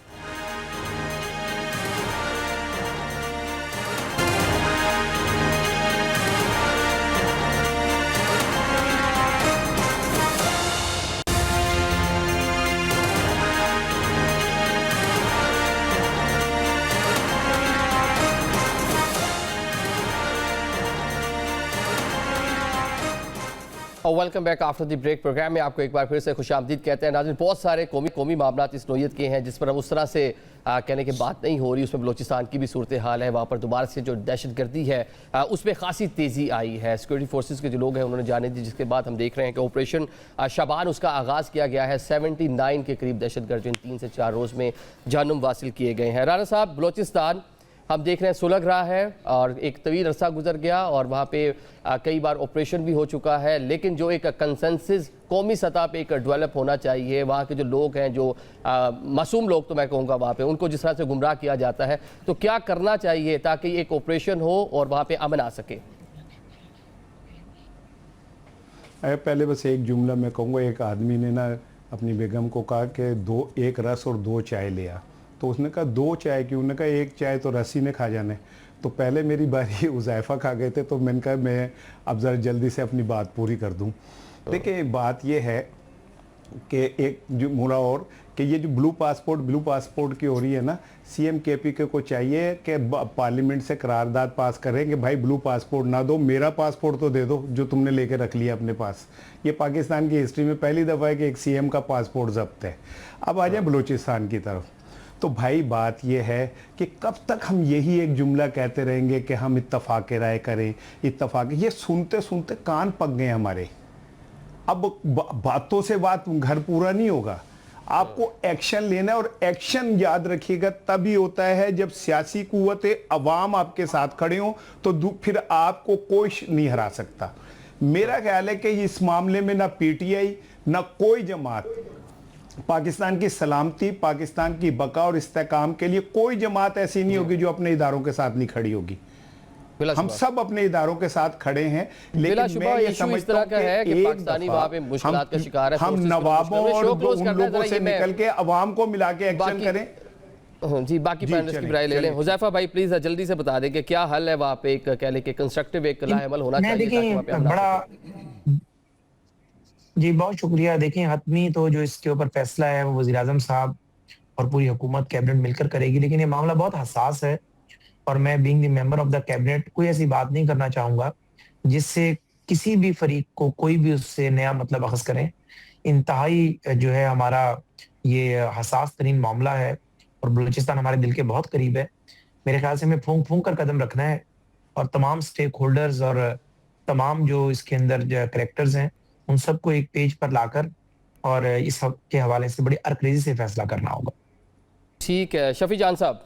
और welcome back after the break programme में आपको एक बार फिर से खुशामदीद कहते हैं। नाज़रीन, बहुत सारे कौमी मामलात इस नोयत के हैं जिस पर अब उस तरह से कहने की बात नहीं हो रही। उसमें बलोचिस्तान की भी सूरत हाल है, वहाँ पर दोबारा से जो दहशत गर्दी है उसमें खासी तेज़ी आई है। सिक्योरिटी फोर्सेस के जो लोग हैं उन्होंने जाने दी, जिसके बाद हम देख रहे हैं कि ऑपरेशन शाबान उसका आगाज़ किया गया है। 79 के करीब दहशत गर्द इन 3 से 4 रोज़ में जानम वासिल किए गए हैं। राना साहब, बलोचिस्तान हम देख रहे हैं सुलग रहा है और एक तवील अरसा गुजर गया और वहाँ पे कई बार ऑपरेशन भी हो चुका है, लेकिन जो एक कंसेंसस कौमी सतह पे एक डेवलप होना चाहिए, वहाँ के जो लोग हैं, जो मासूम लोग तो मैं कहूँगा वहाँ पे, उनको जिस तरह से गुमराह किया जाता है, तो क्या करना चाहिए ताकि एक ऑपरेशन हो और वहाँ पे अमन आ सके? पहले बस एक जुमला मैं कहूँगा। एक आदमी ने ना अपनी बेगम को कहा कि एक रस और 2 चाय लिया, तो उसने कहा 2 चाय क्यों? उन्होंने कहा 1 चाय तो रस्सी ने खा जाने। तो पहले मेरी बारी उज़ैफ़ा खा गए थे, तो मैंने कहा मैं अब ज़रा जल्दी से अपनी बात पूरी कर दूं। देखिए, बात ये है कि एक जुमला और कि ये जो ब्लू पासपोर्ट की हो रही है ना, CM KP को चाहिए कि पार्लियामेंट से करारदाद पास करें कि भाई ब्लू पासपोर्ट ना दो, मेरा पासपोर्ट तो दे दो जो तुमने लेके रख लिया अपने पास। ये पाकिस्तान की हिस्ट्री में पहली दफ़ा है कि एक CM का पासपोर्ट जब्त है। अब आ जाए बलूचिस्तान की तरफ। तो भाई बात यह है कि कब तक हम यही एक जुमला कहते रहेंगे कि हम इत्तफाक राय करें, इत्तफाक, ये सुनते सुनते कान पक गए हमारे। अब बातों से बात घर पूरा नहीं होगा, आपको एक्शन लेना है। और एक्शन याद रखिएगा तभी होता है जब सियासी कुव्वतें अवाम आपके साथ खड़े हों, तो फिर आपको कोई नहीं हरा सकता। मेरा ख्याल है कि इस मामले में ना PTI ना कोई जमात पाकिस्तान की सलामती, पाकिस्तान की बका और इस्तेकाम के लिए कोई जमात ऐसी नहीं होगी जो अपने इदारों के साथ नहीं खड़ी होगी। हम सब अपने इदारों के साथ खड़े हैं, लेकिन मैं ये समझता हूं कि एक पाकिस्तानी वहां पे मुश्किलात का शिकार है, हम नवाबों और उन लोगों से निकल के अवाम को मिला के एक्शन करें। जी, बाकी पैनलिस्ट की राय ले लें। हुज़ैफा भाई प्लीज जल्दी से बता दें कि क्या हल है वहाँ पे, एक कह लें कि कंस्ट्रक्टिव एक लाहेमल होना चाहिए। जी बहुत शुक्रिया। देखिए, हतमी तो जो इसके ऊपर फैसला है वो वज़ीर-ए-आज़म साहब और पूरी हुकूमत कैबिनेट मिलकर करेगी, लेकिन ये मामला बहुत हसास है और मैं being the member of the cabinet कोई ऐसी बात नहीं करना चाहूंगा जिससे किसी भी फरीक को कोई भी उससे नया मतलब अखज़ करें। इंतहाई जो है हमारा ये हसास तरीन मामला है और बलूचिस्तान हमारे दिल के बहुत करीब है। मेरे ख्याल से हमें फूंक फूंक कर कदम रखना है और तमाम स्टेक होल्डर्स और तमाम जो इसके अंदर जो करेक्टर्स हैं उन सबको एक पेज पर लाकर और इस के हवाले से बड़ी अरक्रेजी से फैसला करना होगा। ठीक है शफी जान साहब।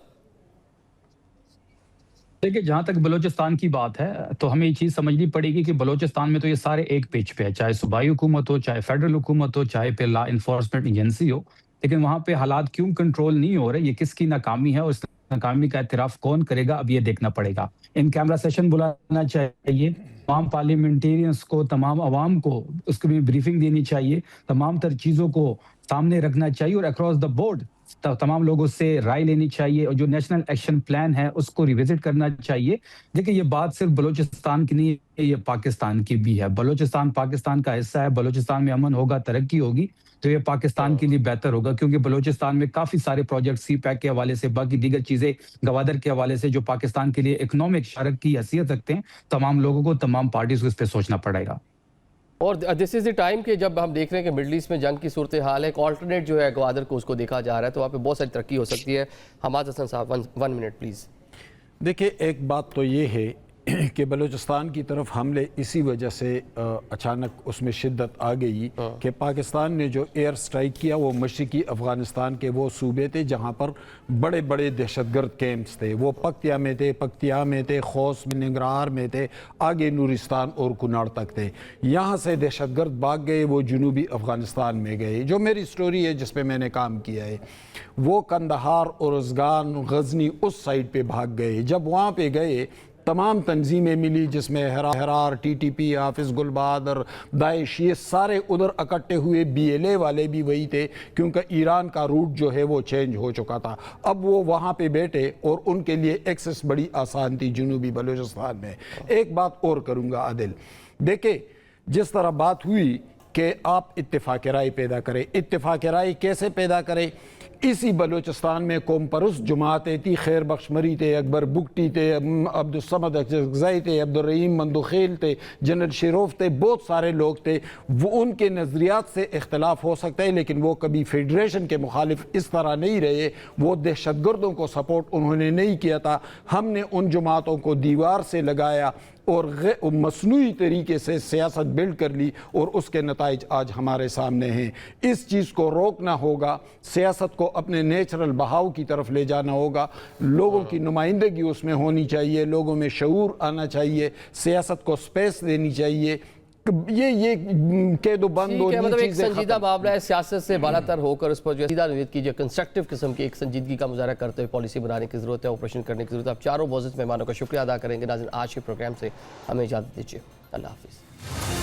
देखिए, जहां तक बलूचिस्तान की बात है तो हमें ये चीज समझनी पड़ेगी कि बलूचिस्तान में तो ये सारे एक पेज पे है, चाहे सूबाई हुकूमत हो, चाहे फेडरल हुकूमत हो, चाहे लॉ इन्फोर्समेंट एजेंसी हो, लेकिन वहां पे हालात क्यों कंट्रोल नहीं हो रहे, ये किसकी नाकामी है और नाकामी का एतराफ कौन करेगा, अब ये देखना पड़ेगा। इन कैमरा सेशन बुलाना चाहिए, तमाम पार्लियामेंटेरियंस को, तमाम अवाम को उसकी भी ब्रीफिंग देनी चाहिए, तमाम तर चीज़ों को सामने रखना चाहिए और अक्रॉस द बोर्ड तमाम लोगों से राय लेनी चाहिए और जो नेशनल एक्शन प्लान है उसको रिविजिट करना चाहिए। देखिए, ये बात सिर्फ बलूचिस्तान की नहीं है, ये पाकिस्तान की भी है। बलूचिस्तान पाकिस्तान का हिस्सा है, बलूचिस्तान में अमन होगा, तरक्की होगी तो ये पाकिस्तान के लिए बेहतर होगा, क्योंकि बलूचिस्तान में काफ़ी सारे प्रोजेक्ट सी पैक के हवाले से, बाकी दीगर चीज़ें गवादर के हवाले से जो पाकिस्तान के लिए इकोनॉमिक शरक की हैसियत रखते हैं, तमाम लोगों को, तमाम पार्टीज को इस पर सोचना पड़ेगा। और दिस इज़ द टाइम कि जब हम देख रहे हैं कि मिडल ईस्ट में जंग की सूरत हाल है, एक ऑल्टरनेट जो है गवादर को उसको देखा जा रहा है, तो वहाँ पे बहुत सारी तरक्की हो सकती है। हमाद हसन साहब, वन मिनट प्लीज़। देखिए, एक बात तो ये है कि बलूचिस्तान की तरफ हमले इसी वजह से अचानक उसमें शिद्दत आ गई कि पाकिस्तान ने जो एयर स्ट्राइक किया वो मशरक़ी अफ़गानिस्तान के वो सूबे थे जहाँ पर बड़े बड़े दहशतगर्द कैंप्स थे। वो पक्तिया में थे, पक्तिया में थे, खौस में, निगरार में थे, आगे नूरिस्तान और कुनार तक थे। यहाँ से दहशतगर्द भाग गए, वो जनूबी अफ़गानिस्तान में गए। जो मेरी स्टोरी है जिस पे मैंने काम किया है, वो कंदहार और उज़गान, गज़नी उस साइड पे भाग गए। जब वहाँ पे गए तमाम तंजीमें मिली जिसमें हरार, TTP, हाफिज़ गुल बहादुर, दाइश, ये सारे उधर इकट्ठे हुए। BLA वाले भी वही थे क्योंकि ईरान का रूट जो है वो चेंज हो चुका था। अब वो वहाँ पे बैठे और उनके लिए एक्सेस बड़ी आसान थी जनूबी बलूचिस्तान में। एक बात और करूँगा आदिल, देखिए जिस तरह बात हुई कि आप इत्तेफाक राय पैदा करें, इत्तेफाक राय कैसे पैदा करें? इसी बलूचिस्तान में कौम परस्त जमातें थी, खैर बख्शमरी थे, अकबर बुगटी थे, अब्दुलसमद अकज़ई थे, अब्दुलरहीम मंदुखेल थे, जनरल शेरोफ थे, बहुत सारे लोग थे। वो उनके नज़रियात से इख्तलाफ हो सकता है लेकिन वो कभी फेडरेशन के मुखालिफ इस तरह नहीं रहे। वो दहशतगर्दों को सपोर्ट उन्होंने नहीं किया था। हमने उन जमातों को दीवार से लगाया और मसनूई तरीके से सियासत बिल्ड कर ली और उसके नताइज आज हमारे सामने हैं। इस चीज़ को रोकना होगा, सियासत को अपने नेचुरल बहाव की तरफ ले जाना होगा, लोगों की नुमाइंदगी उसमें होनी चाहिए, लोगों में शऊर आना चाहिए, सियासत को स्पेस देनी चाहिए। ये कह दो बंद हो, मतलब एक संजीदा मामला है, सियासत से बालातर होकर उस पर जो सीधा निवेद कीजिए, कंस्ट्रक्टिव किस्म की एक संजीदगी का मुजाहरा करते हुए पॉलिसी बनाने की जरूरत है, ऑपरेशन करने की जरूरत है। आप चारों मोअज़्ज़ज़ मेहमानों का शुक्रिया अदा करेंगे। नाज़रीन, आज के प्रोग्राम से हमें इजाज़त दीजिए। अल्लाह हाफ़िज़।